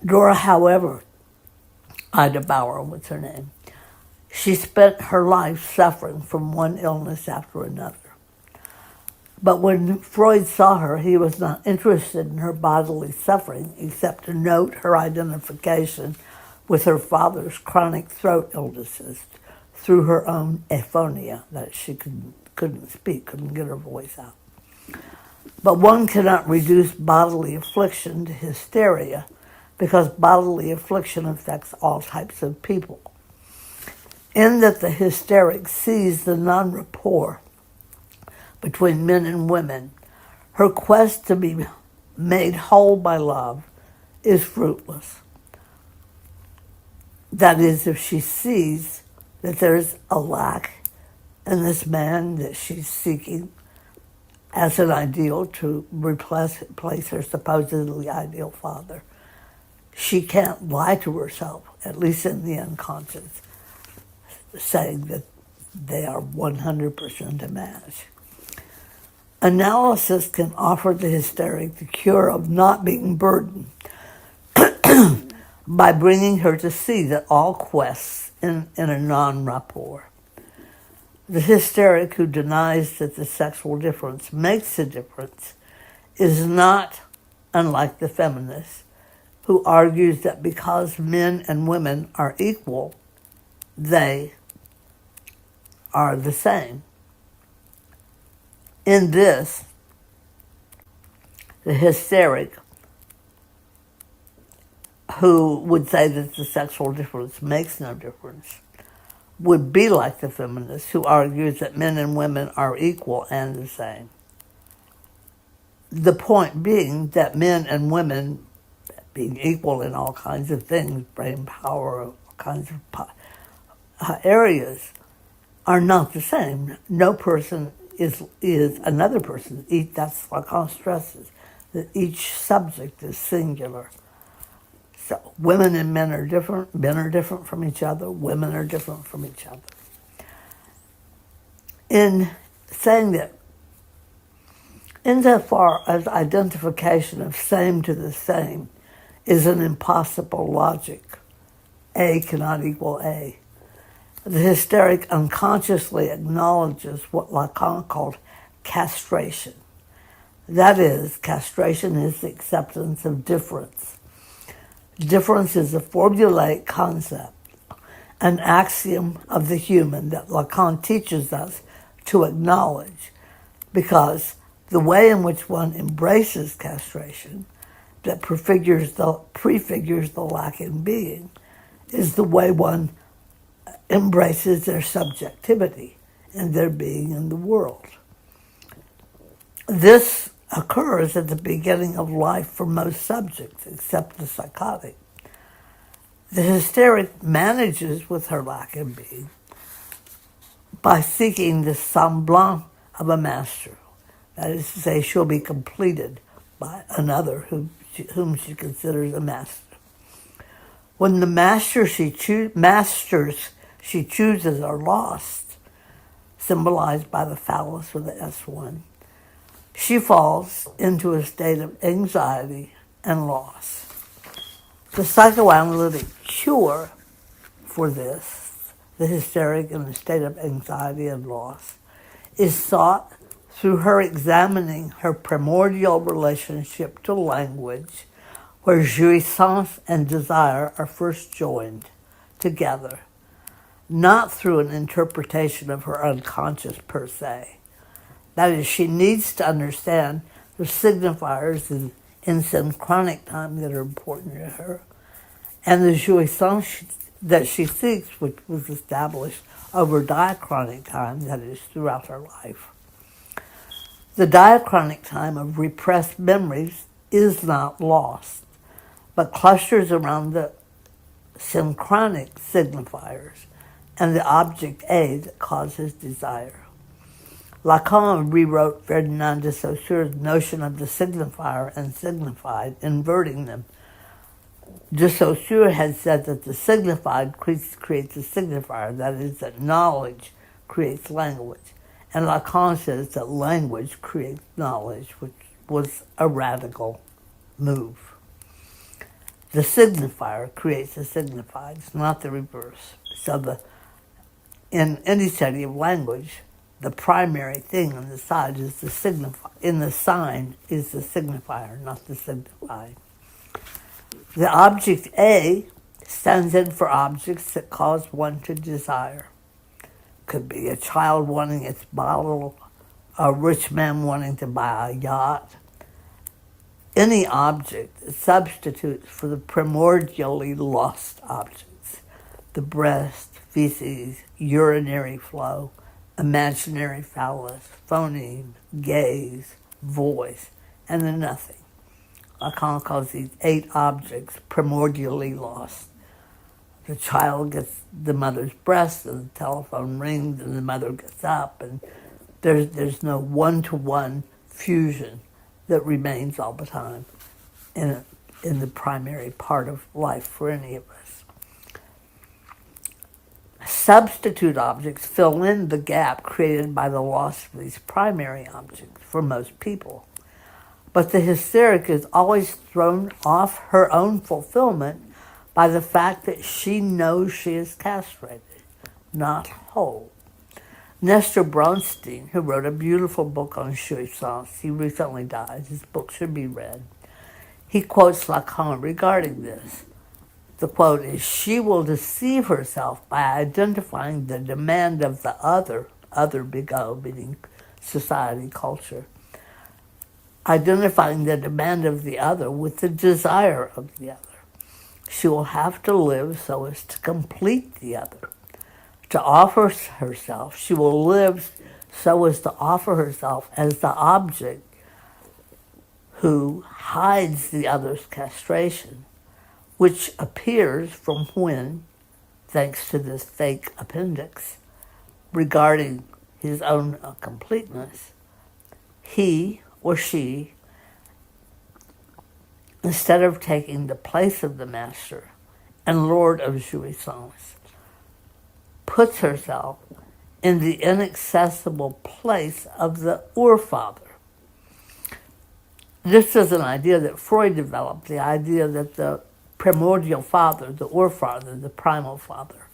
Dora, however, Ida Bauer was her name, she spent her life suffering from one illness after another. But when Freud saw her, he was not interested in her bodily suffering except to note her identification with her father's chronic throat illnesses through her own aphonia, that she couldn't speak, couldn't get her voice out. But one cannot reduce bodily affliction to hysteria because bodily affliction affects all types of people. In that the hysteric sees the non-rapport between men and women, her quest to be made whole by love is fruitless. That is, if she sees that there's a lack in this man that she's seeking as an ideal to replace her supposedly ideal father, she can't lie to herself, at least in the unconscious, saying that they are 100% a match. Analysis can offer the hysteric the cure of not being burdened by bringing her to see that all quests in a non-rapport. The hysteric who denies that the sexual difference makes a difference is not unlike the feminist who argues that because men and women are equal, they are the same. In this, the hysteric who would say that the sexual difference makes no difference would be like the feminist who argues that men and women are equal and the same. The point being that men and women, being equal in all kinds of things, brain power, all kinds of areas, are not the same. No person is another person. That's what Lacan stresses, that each subject is singular. So women and men are different. Men are different from each other. Women are different from each other. In saying that, insofar as identification of same to the same is an impossible logic, A cannot equal A, the hysteric unconsciously acknowledges what Lacan called castration. That is, castration is the acceptance of difference. Difference is a formulaic concept, an axiom of the human that Lacan teaches us to acknowledge, because the way in which one embraces castration, that prefigures the lack in being, is the way one embraces their subjectivity and their being in the world. This occurs at the beginning of life for most subjects, except the psychotic. The hysteric manages with her lack in being by seeking the semblant of a master. That is to say, she'll be completed by another whom she considers a master. When the masters she chooses are lost, symbolized by the phallus with the S1, she falls into a state of anxiety and loss. The psychoanalytic cure for this, the hysteric in a state of anxiety and loss, is sought through her examining her primordial relationship to language, where jouissance and desire are first joined together, not through an interpretation of her unconscious per se. That is, she needs to understand the signifiers in synchronic time that are important to her, and the jouissance that she seeks, which was established over diachronic time, that is, throughout her life. The diachronic time of repressed memories is not lost, but clusters around the synchronic signifiers and the object A that causes desire. Lacan rewrote Ferdinand de Saussure's notion of the signifier and signified, inverting them. De Saussure had said that the signified creates a signifier, that is, that knowledge creates language. And Lacan says that language creates knowledge, which was a radical move. The signifier creates the signified, it's not the reverse. So in any study of language, the primary thing on the side is the signifier. In the sign is the signifier, not the signified. The object A stands in for objects that cause one to desire. Could be a child wanting its bottle, a rich man wanting to buy a yacht. Any object that substitutes for the primordially lost objects, the breast, feces, urinary flow, imaginary phallus, phoneme, gaze, voice, and the nothing. Lacan calls these 8 objects primordially lost. The child gets the mother's breast, and the telephone rings, and the mother gets up, and there's no one-to-one fusion that remains all the time in the primary part of life for any of us. Substitute objects fill in the gap created by the loss of these primary objects for most people. But the hysteric is always thrown off her own fulfillment by the fact that she knows she is castrated, not whole. Nestor Bronstein, who wrote a beautiful book on jouissance, he recently died, his book should be read, he quotes Lacan regarding this. The quote is, "She will deceive herself by identifying the demand of the other big O, meaning society, culture, identifying the demand of the other with the desire of the other. She will have to live so as to complete the other. To offer herself, she will live so as to offer herself as the object who hides the other's castration, which appears from when, thanks to this fake appendix, regarding his own completeness, he or she, instead of taking the place of the master and lord of jouissance, puts herself in the inaccessible place of the urfather." This is an idea that Freud developed, the idea that the primordial father, the urfather, the primal father,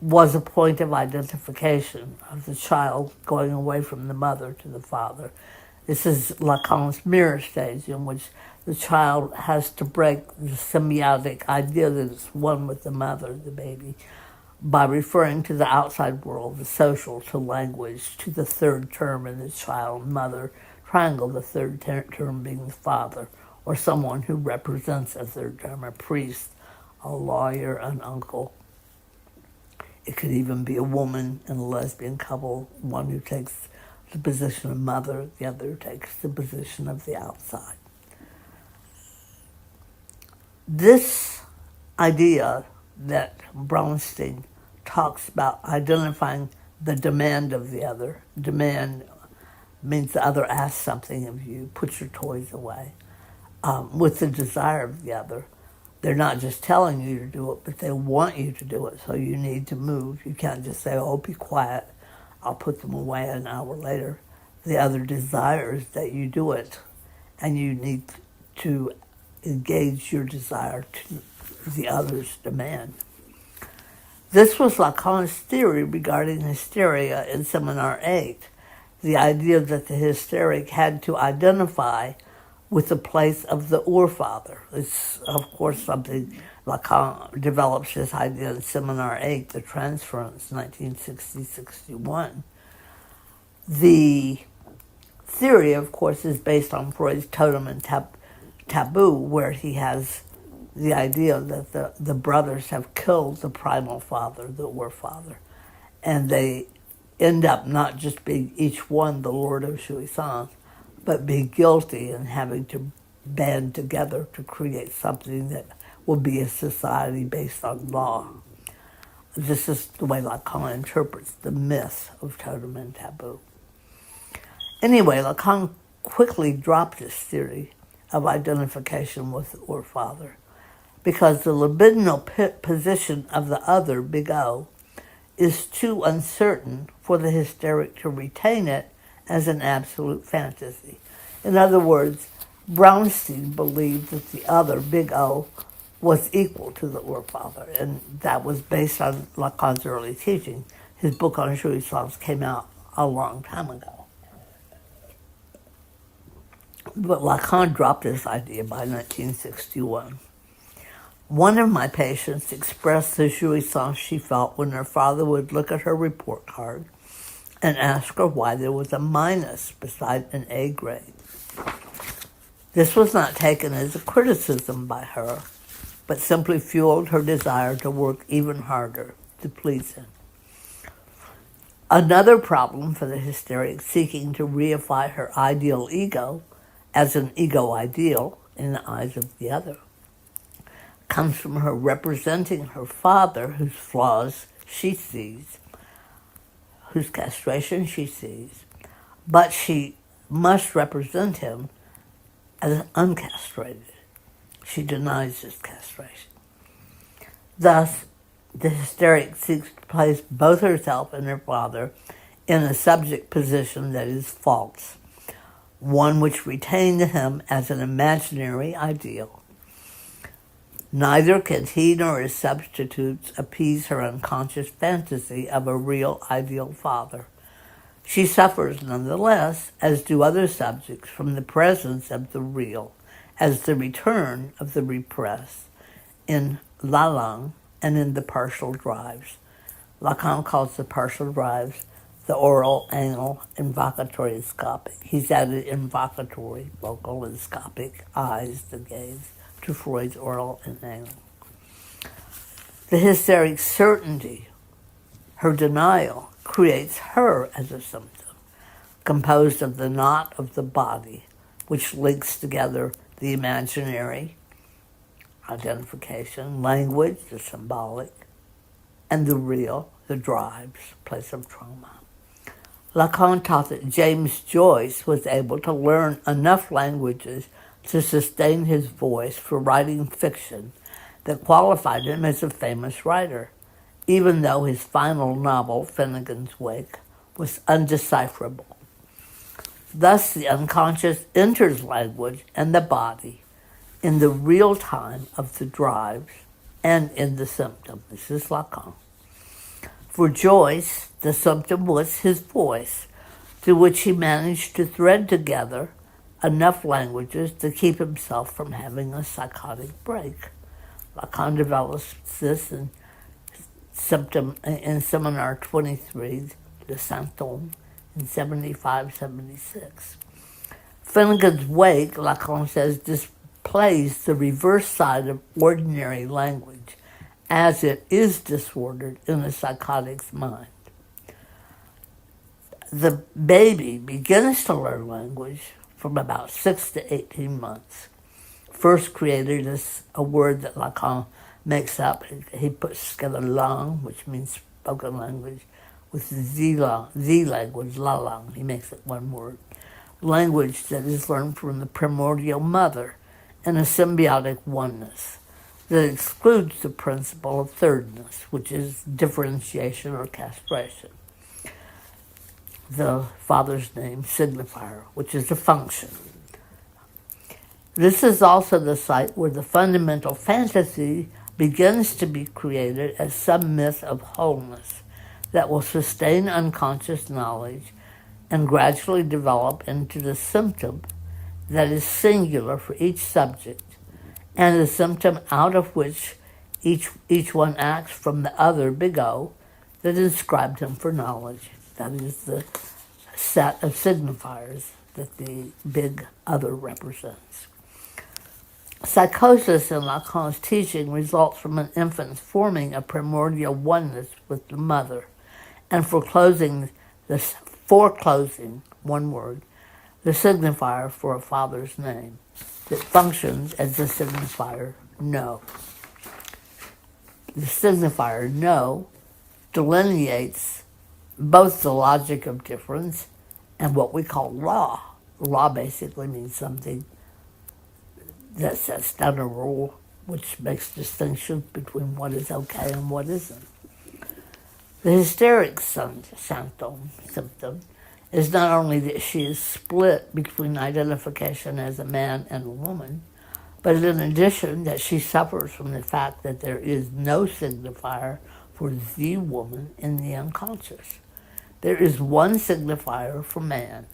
was a point of identification of the child going away from the mother to the father. This is Lacan's mirror stage, in which the child has to break the symbiotic idea that it's one with the mother, the baby, by referring to the outside world, the social, to language, to the third term in the child-mother triangle, the third term being the father, or someone who represents a third term, a priest, a lawyer, an uncle. It could even be a woman in a lesbian couple, one who takes the position of mother, the other takes the position of the outside. This idea that Bronstein talks about identifying the demand of the other, demand means the other asks something of you, put your toys away, with the desire of the other. They're not just telling you to do it, but they want you to do it, so you need to move. You can't just say, "Oh, be quiet, I'll put them away an hour later." The other desires that you do it, and you need to engage your desire to the other's demand. This was Lacan's theory regarding hysteria in Seminar 8, the idea that the hysteric had to identify with the place of the urfather. It's, of course, something Lacan develops this idea in Seminar 8, the transference, 1960-61. The theory, of course, is based on Freud's totem and taboo, where he has the idea that the brothers have killed the primal father, the urfather, and they end up not just being each one the lord of jouissance, but be guilty in having to band together to create something that will be a society based on law. This is the way Lacan interprets the myth of totem and taboo. Anyway, Lacan quickly dropped this theory of identification with the urfather because the libidinal position of the other, big O, is too uncertain for the hysteric to retain it as an absolute fantasy. In other words, Bronstein believed that the other, big O, was equal to the urfather, and that was based on Lacan's early teaching. His book on jouissance came out a long time ago. But Lacan dropped this idea by 1961. One of my patients expressed the jouissance she felt when her father would look at her report card and ask her why there was a minus beside an A grade. This was not taken as a criticism by her, but simply fueled her desire to work even harder to please him. Another problem for the hysteric seeking to reify her ideal ego as an ego ideal in the eyes of the other comes from her representing her father, whose flaws she sees, whose castration she sees, but she must represent him as uncastrated. She denies his castration. Thus, The hysteric seeks to place both herself and her father in a subject position that is false, one which retained him as an imaginary ideal. Neither can he nor his substitutes appease her unconscious fantasy of a real ideal father. She suffers nonetheless, as do other subjects, from the presence of the real, as the return of the repressed, in La Langue and in the partial drives. Lacan calls the partial drives the oral, anal, invocatory, and scopic. He's added invocatory, vocal, and scopic, eyes, the gaze, to Freud's oral and anal. The hysteric certainty, her denial, creates her as a symptom, composed of the knot of the body, which links together the imaginary, identification, language, the symbolic, and the real, the drives, place of trauma. Lacan taught that James Joyce was able to learn enough languages to sustain his voice for writing fiction that qualified him as a famous writer, even though his final novel, Finnegan's Wake, was undecipherable. Thus, the unconscious enters language and the body in the real time of the drives and in the symptom. This is Lacan. For Joyce, the symptom was his voice, through which he managed to thread together enough languages to keep himself from having a psychotic break. Lacan develops this in Seminar 23, Le Symptôme, in 75-76. Finnegan's Wake, Lacan says, displays the reverse side of ordinary language, as it is disordered in a psychotic's mind. The baby begins to learn language from about 6 to 18 months. First created as a word that Lacan makes up. He puts together langue, which means spoken language, with the language, la langue. He makes it one word. Language that is learned from the primordial mother in a symbiotic oneness that excludes the principle of thirdness, which is differentiation or castration. The father's name, signifier, which is a function. This is also the site where the fundamental fantasy begins to be created as some myth of wholeness that will sustain unconscious knowledge and gradually develop into the symptom that is singular for each subject, and the symptom out of which each one acts from the other big O that inscribed him for knowledge. That is the set of signifiers that the big other represents. Psychosis in Lacan's teaching results from an infant forming a primordial oneness with the mother, and foreclosing, one word, the signifier for a father's name that functions as the signifier no. The signifier no delineates both the logic of difference and what we call law. Law basically means something that sets down a rule which makes distinctions between what is okay and what isn't. The hysteric symptom is not only that she is split between identification as a man and a woman, but in addition that she suffers from the fact that there is no signifier for the woman in the unconscious. There is one signifier for man,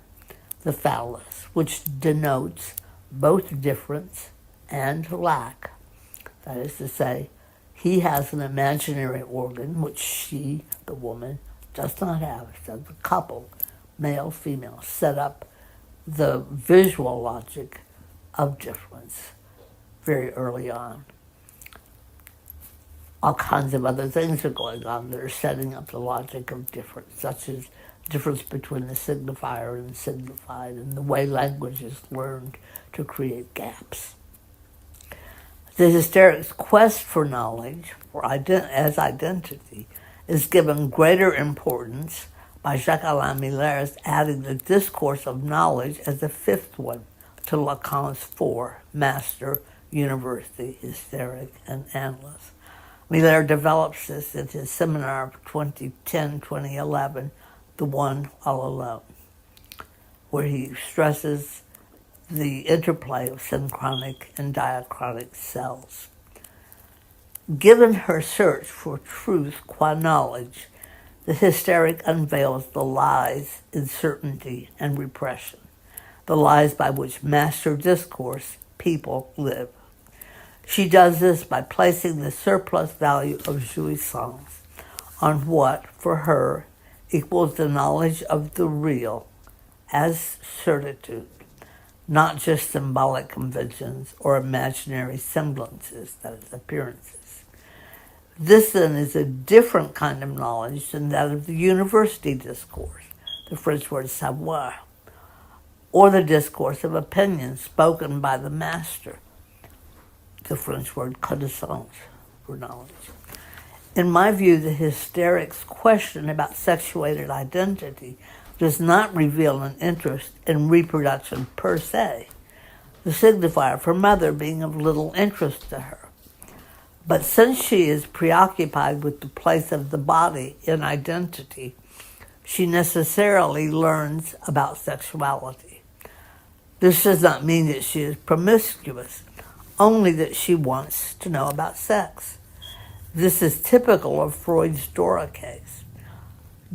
the phallus, which denotes both difference and lack. That is to say, he has an imaginary organ which she, the woman, does not have. So the couple, male, female, set up the visual logic of difference very early on. All kinds of other things are going on that are setting up the logic of difference, such as difference between the signifier and signified, and the way language is learned to create gaps. The hysteric's quest for knowledge, as identity, is given greater importance by Jacques-Alain adding the discourse of knowledge as a fifth one to Lacan's four: master, university, hysteric, and analyst. Miller develops this in his seminar of 2010-2011, The One All Alone, where he stresses the interplay of synchronic and diachronic cells. Given her search for truth qua knowledge, the hysteric unveils the lies, uncertainty, and repression, the lies by which master discourse people live. She does this by placing the surplus value of jouissance on what, for her, equals the knowledge of the real as certitude, not just symbolic conventions or imaginary semblances, that is, appearances. This, then, is a different kind of knowledge than that of the university discourse, the French word savoir, or the discourse of opinion spoken by the master, the French word connaissance, for knowledge. In my view, the hysteric's question about sexuated identity does not reveal an interest in reproduction per se, the signifier for mother being of little interest to her. But since she is preoccupied with the place of the body in identity, she necessarily learns about sexuality. This does not mean that she is promiscuous, only that she wants to know about sex. This is typical of Freud's Dora case.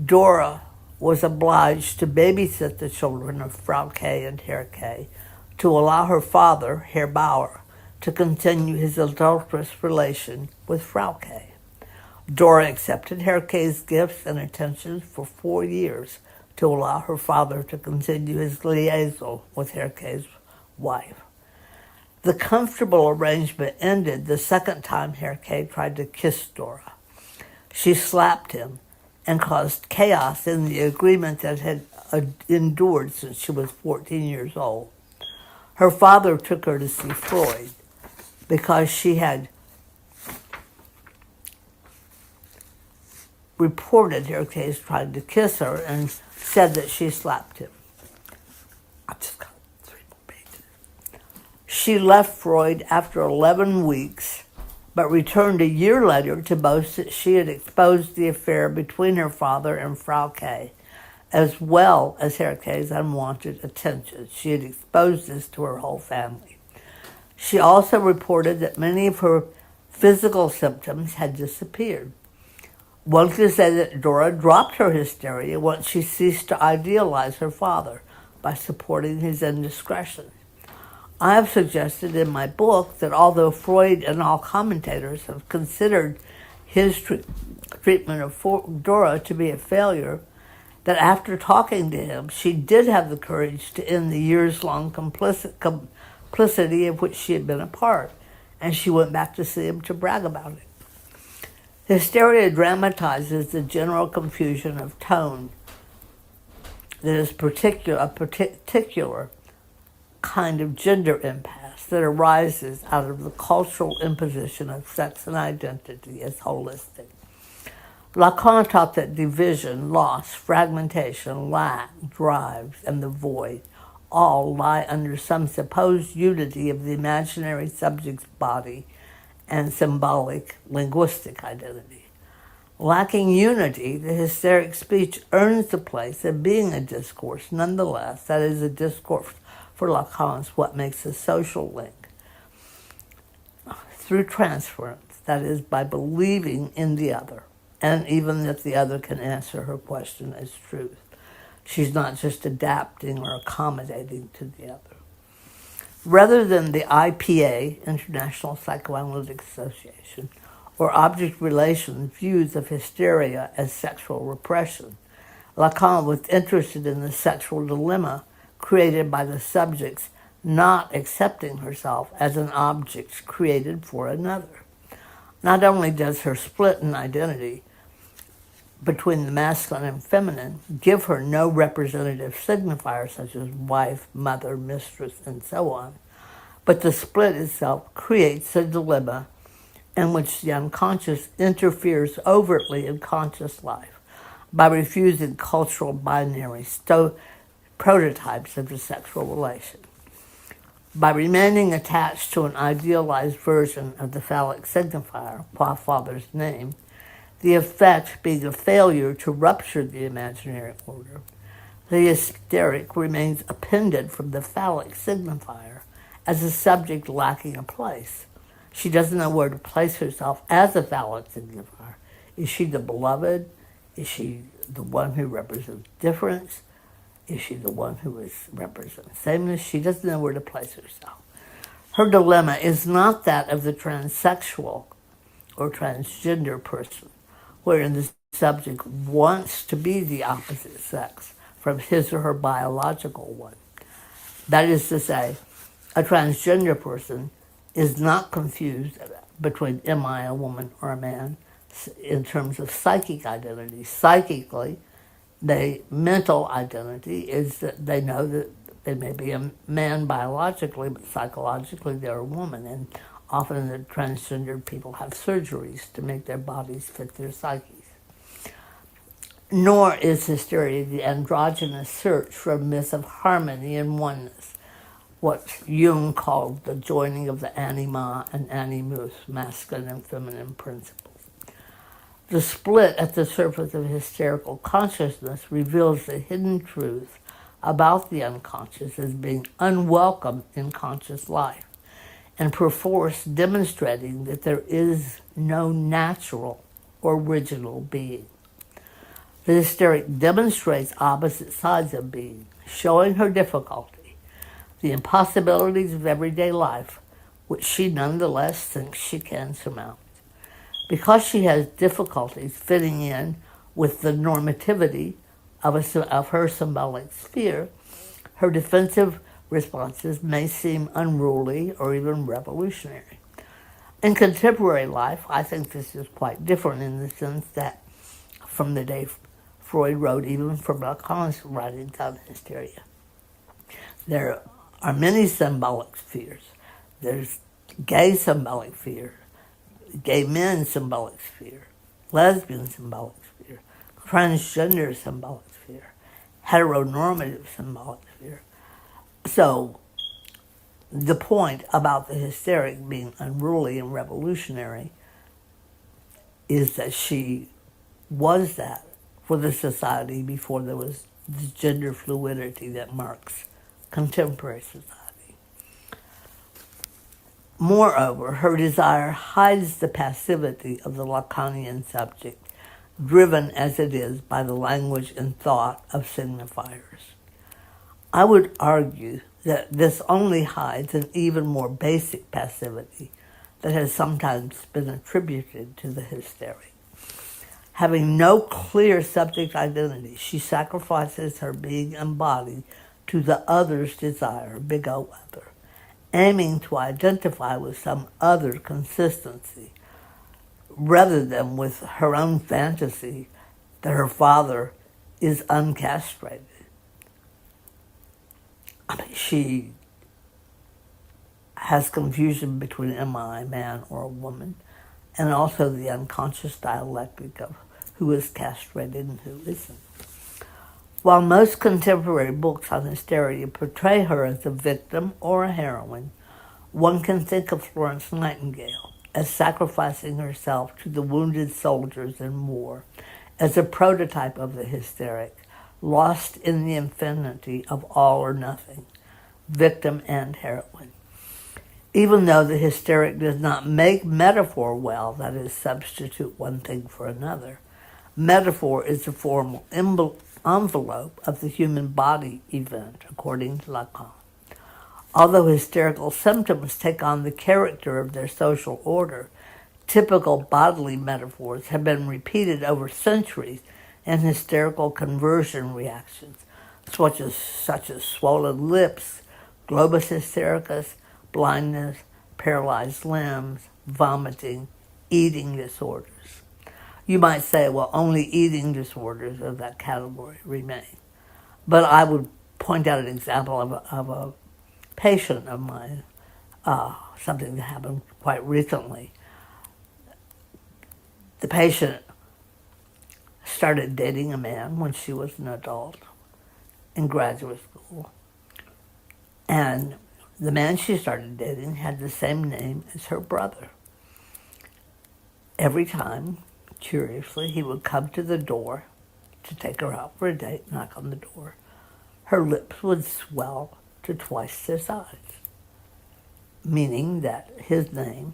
Dora was obliged to babysit the children of Frau K. and Herr K. to allow her father, Herr Bauer, to continue his adulterous relation with Frau K. Dora accepted Herr K.'s gifts and attentions for 4 years to allow her father to continue his liaison with Herr K.'s wife. The comfortable arrangement ended the second time Herr K. tried to kiss Dora. She slapped him and caused chaos in the agreement that had endured since she was 14 years old. Her father took her to see Freud because she had reported Herr K. trying to kiss her and said that she slapped him. I just got 3 more pages. She left Freud after 11 weeks, but returned a year later to boast that she had exposed the affair between her father and Frau K., as well as Herr K.'s unwanted attention. She had exposed this to her whole family. She also reported that many of her physical symptoms had disappeared. One could say that Dora dropped her hysteria once she ceased to idealize her father by supporting his indiscretion. I have suggested in my book that although Freud and all commentators have considered his treatment of Dora to be a failure, that after talking to him, she did have the courage to end the years-long complicity of which she had been a part, and she went back to see him to brag about it. Hysteria dramatizes the general confusion of tone that is a particular kind of gender impasse that arises out of the cultural imposition of sex and identity as holistic. Lacan taught that division, loss, fragmentation, lack, drives, and the void all lie under some supposed unity of the imaginary subject's body and symbolic linguistic identity. Lacking unity, the hysteric speech earns the place of being a discourse nonetheless. That is, a discourse for Lacan's what makes a social link through transference, that is, by believing in the other, and even that the other can answer her question as truth. She's not just adapting or accommodating to the other. Rather than the IPA, International Psychoanalytic Association, or object relations views of hysteria as sexual repression, Lacan was interested in the sexual dilemma created by the subject's not accepting herself as an object created for another. Not only does her split in identity between the masculine and feminine give her no representative signifier such as wife, mother, mistress, and so on, but the split itself creates a dilemma in which the unconscious interferes overtly in conscious life by refusing cultural binary prototypes of the sexual relation. By remaining attached to an idealized version of the phallic signifier, father's name, the effect being a failure to rupture the imaginary order, the hysteric remains appended from the phallic signifier as a subject lacking a place. She doesn't know where to place herself as a phallic signifier. Is she the beloved? Is she the one who represents difference? Is she the one who represents sameness? She doesn't know where to place herself. Her dilemma is not that of the transsexual or transgender person, wherein the subject wants to be the opposite sex from his or her biological one. That is to say, a transgender person is not confused between am I a woman or a man in terms of psychic identity. Psychically, the mental identity is that they know that they may be a man biologically, but psychologically they're a woman. And often the transgendered people have surgeries to make their bodies fit their psyches. Nor is hysteria the androgynous search for a myth of harmony and oneness, what Jung called the joining of the anima and animus, masculine and feminine principles. The split at the surface of hysterical consciousness reveals the hidden truth about the unconscious as being unwelcome in conscious life, and perforce demonstrating that there is no natural or original being. The hysteric demonstrates opposite sides of being, showing her difficulty, the impossibilities of everyday life, which she nonetheless thinks she can surmount. Because she has difficulties fitting in with the normativity of her symbolic sphere, her defensive responses may seem unruly or even revolutionary. In contemporary life, I think this is quite different in the sense that from the day Freud wrote, even from Lacan's writings on hysteria, there are many symbolic spheres. There's gay symbolic sphere, gay men symbolic sphere, lesbian symbolic sphere, transgender symbolic sphere, heteronormative symbolic sphere. So the point about the hysteric being unruly and revolutionary is that she was that for the society before there was the gender fluidity that marks contemporary society. Moreover, her desire hides the passivity of the Lacanian subject, driven as it is by the language and thought of signifiers. I would argue that this only hides an even more basic passivity that has sometimes been attributed to the hysteric. Having no clear subject identity, she sacrifices her being and body to the other's desire, big O other, aiming to identify with some other consistency, rather than with her own fantasy that her father is uncastrated. I mean, she has confusion between am I a man or a woman, and also the unconscious dialectic of who is castrated and who isn't. While most contemporary books on hysteria portray her as a victim or a heroine, one can think of Florence Nightingale as sacrificing herself to the wounded soldiers in war, as a prototype of the hysteric, lost in the infinity of all or nothing, victim and heroine. Even though the hysteric does not make metaphor well, that is, substitute one thing for another, metaphor is the formal envelope of the human body event, according to Lacan. Although hysterical symptoms take on the character of their social order, typical bodily metaphors have been repeated over centuries in hysterical conversion reactions, such as swollen lips, globus hystericus, blindness, paralyzed limbs, vomiting, eating disorders. You might say, well, only eating disorders of that category remain. But I would point out an example of a patient of mine, something that happened quite recently. The patient started dating a man when she was an adult in graduate school. And The man she started dating had the same name as her brother. Every time, curiously, he would come to the door to take her out for a date, knock on the door. Her lips would swell to twice their size, meaning that his name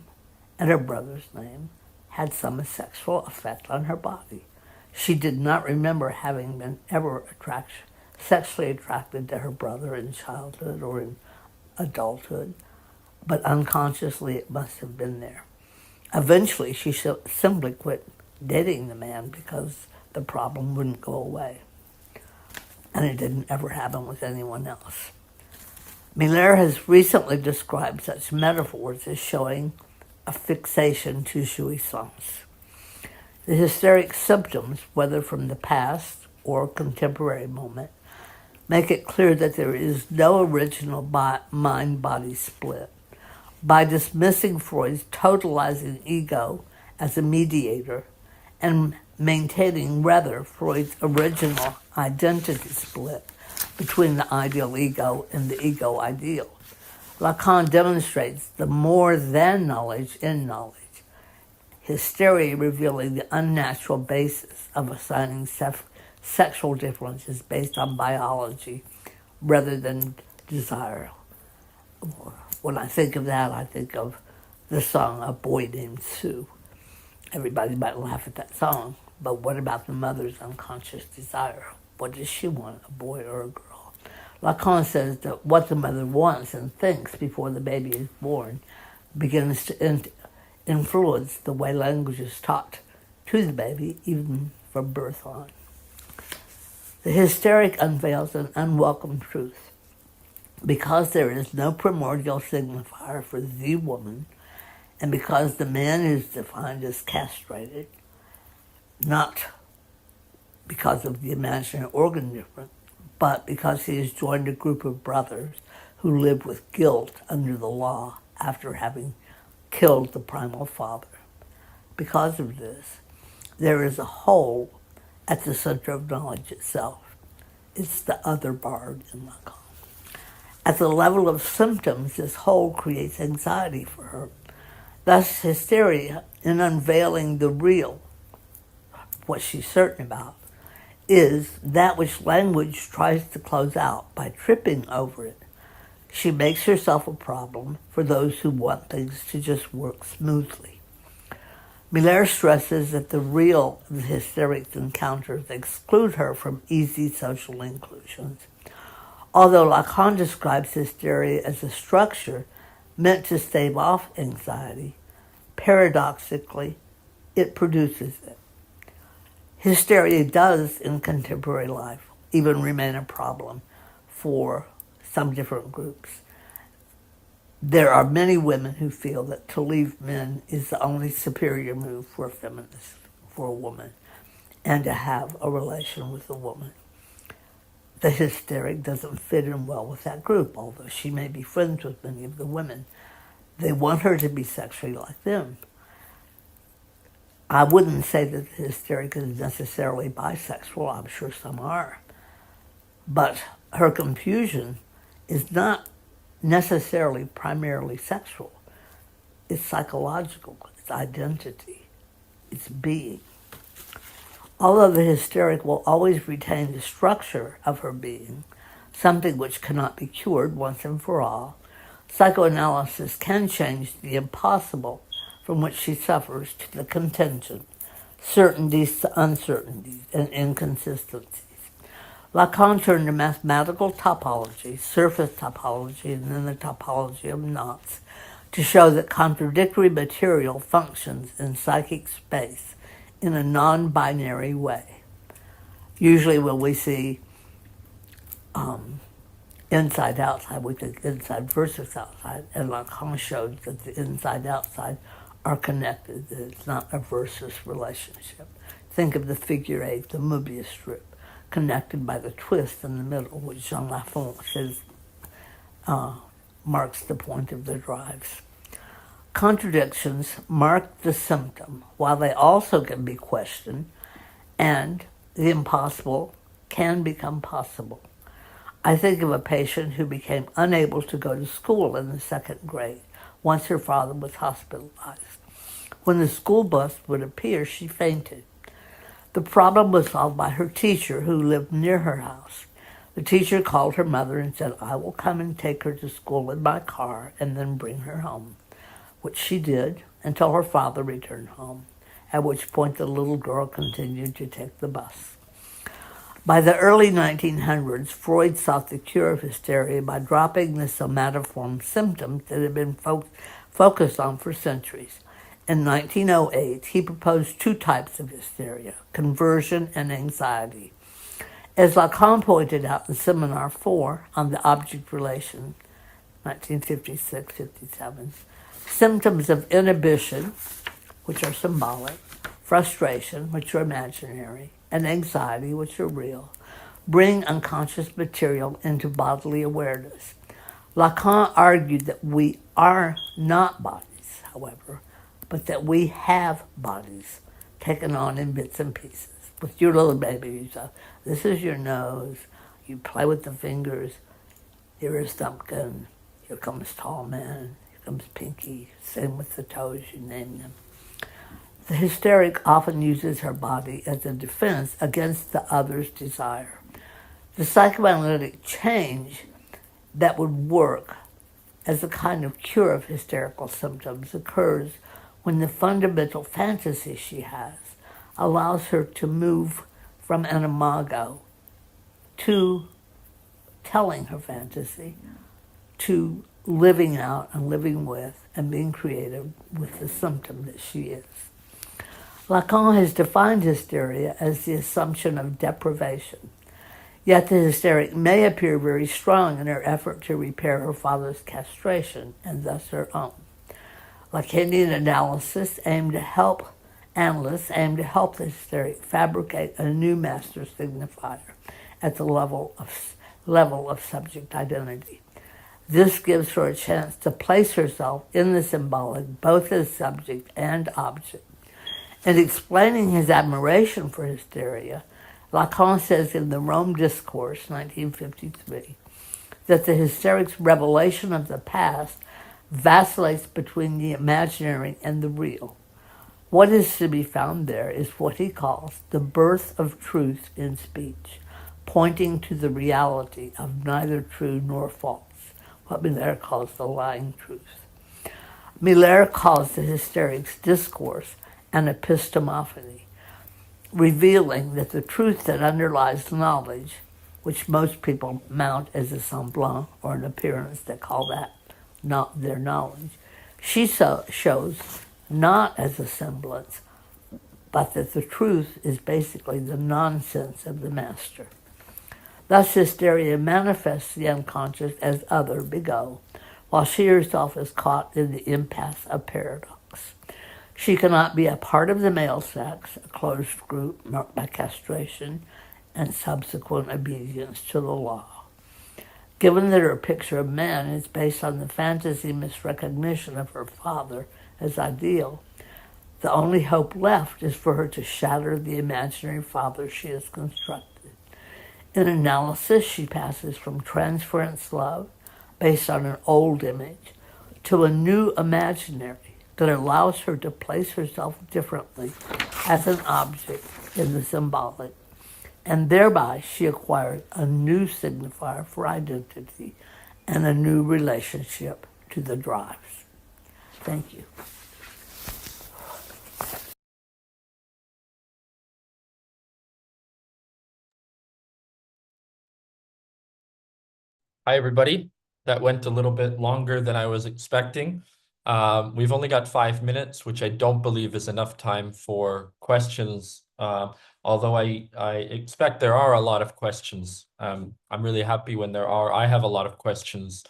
and her brother's name had some sexual effect on her body. She did not remember having been ever sexually attracted to her brother in childhood or in adulthood, but unconsciously it must have been there. Eventually, she simply quit dating the man because the problem wouldn't go away. And it didn't ever happen with anyone else. Miller has recently described such metaphors as showing a fixation to jouissance. The hysteric symptoms, whether from the past or contemporary moment, make it clear that there is no original mind-body split. By dismissing Freud's totalizing ego as a mediator and maintaining rather Freud's original identity split between the ideal ego and the ego ideal, Lacan demonstrates the more than knowledge in knowledge, hysteria revealing the unnatural basis of assigning sexual differences based on biology rather than desire. When I think of that, I think of the song A Boy Named Sue. Everybody might laugh at that song, but what about the mother's unconscious desire? What does she want, a boy or a girl? Lacan says that what the mother wants and thinks before the baby is born begins to influence the way language is taught to the baby, even from birth on. The hysteric unveils an unwelcome truth. Because there is no primordial signifier for the woman, and because the man is defined as castrated, not because of the imaginary organ difference, but because he has joined a group of brothers who live with guilt under the law after having killed the primal father. Because of this, there is a hole at the center of knowledge itself. It's the other bard in Lacan. At the level of symptoms, this hole creates anxiety for her. Thus, hysteria, in unveiling the real, what she's certain about, is that which language tries to close out by tripping over it. She makes herself a problem for those who want things to just work smoothly. Miller stresses that the real of the hysteric's encounters exclude her from easy social inclusions. Although Lacan describes hysteria as a structure meant to stave off anxiety, paradoxically, it produces it. Hysteria does, in contemporary life, even remain a problem for some different groups. There are many women who feel that to leave men is the only superior move for a feminist, for a woman, and to have a relation with a woman. The hysteric doesn't fit in well with that group, although she may be friends with many of the women. They want her to be sexually like them. I wouldn't say that the hysteric is necessarily bisexual. I'm sure some are. But her confusion is not necessarily primarily sexual. It's psychological. It's identity. It's being. Although the hysteric will always retain the structure of her being, something which cannot be cured once and for all, psychoanalysis can change the impossible from which she suffers to the contingent, certainties to uncertainties, and inconsistencies. Lacan turned to mathematical topology, surface topology, and then the topology of knots, to show that contradictory material functions in psychic space in a non-binary way. Usually when we see inside-outside, we think inside versus outside, and Lacan showed that the inside-outside are connected, that it's not a versus relationship. Think of the figure eight, the Mobius strip, connected by the twist in the middle, which Jean Lafont says marks the point of the drives. Contradictions mark the symptom, while they also can be questioned, and the impossible can become possible. I think of a patient who became unable to go to school in the second grade once her father was hospitalized. When the school bus would appear, she fainted. The problem was solved by her teacher, who lived near her house. The teacher called her mother and said, "I will come and take her to school in my car and then bring her home," which she did until her father returned home, at which point the little girl continued to take the bus. By the early 1900s, Freud sought the cure of hysteria by dropping the somatoform symptoms that had been focused on for centuries. In 1908, he proposed two types of hysteria, conversion and anxiety. As Lacan pointed out in Seminar 4 on the object relation, 1956-57, symptoms of inhibition, which are symbolic, frustration, which are imaginary, and anxiety, which are real, bring unconscious material into bodily awareness. Lacan argued that we are not bodies, however, but that we have bodies taken on in bits and pieces. With your little baby, you say, this is your nose, you play with the fingers, here is Thumpkin, here comes Tall Man, here comes Pinky, same with the toes, you name them. The hysteric often uses her body as a defense against the other's desire. The psychoanalytic change that would work as a kind of cure of hysterical symptoms occurs when the fundamental fantasy she has allows her to move from an imago to telling her fantasy, to living out and living with and being creative with the symptom that she is. Lacan has defined hysteria as the assumption of deprivation. Yet the hysteric may appear very strong in her effort to repair her father's castration and thus her own. Lacanian analysts aim to help the hysteric fabricate a new master signifier at the level of subject identity. This gives her a chance to place herself in the symbolic both as subject and object. In explaining his admiration for hysteria, Lacan says in the Rome Discourse, 1953, that the hysteric's revelation of the past vacillates between the imaginary and the real. What is to be found there is what he calls the birth of truth in speech, pointing to the reality of neither true nor false, what Miller calls the lying truth. Miller calls the hysteric's discourse an epistomophony, revealing that the truth that underlies knowledge, which most people mount as a semblant or an appearance that call that not their knowledge, she shows not as a semblance, but that the truth is basically the nonsense of the master. Thus, hysteria manifests the unconscious as other begot, while she herself is caught in the impasse of paradox. She cannot be a part of the male sex, a closed group marked by castration and subsequent obedience to the law. Given that her picture of man is based on the fantasy misrecognition of her father as ideal, the only hope left is for her to shatter the imaginary father she has constructed. In analysis, she passes from transference love, based on an old image, to a new imaginary that allows her to place herself differently as an object in the symbolic, and thereby she acquires a new signifier for identity and a new relationship to the drives. Thank you. Hi, everybody. That went a little bit longer than I was expecting. We've only got 5 minutes, which I don't believe is enough time for questions, although I expect there are a lot of questions. I'm really happy when there are. I have a lot of questions.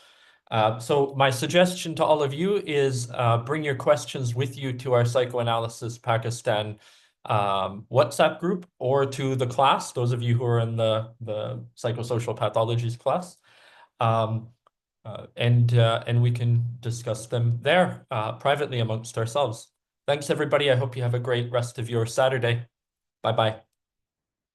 So my suggestion to all of you is bring your questions with you to our Psychoanalysis Pakistan WhatsApp group or to the class, those of you who are in the psychosocial pathologies class. And we can discuss them there privately amongst ourselves. Thanks, everybody. I hope you have a great rest of your Saturday. Bye-bye.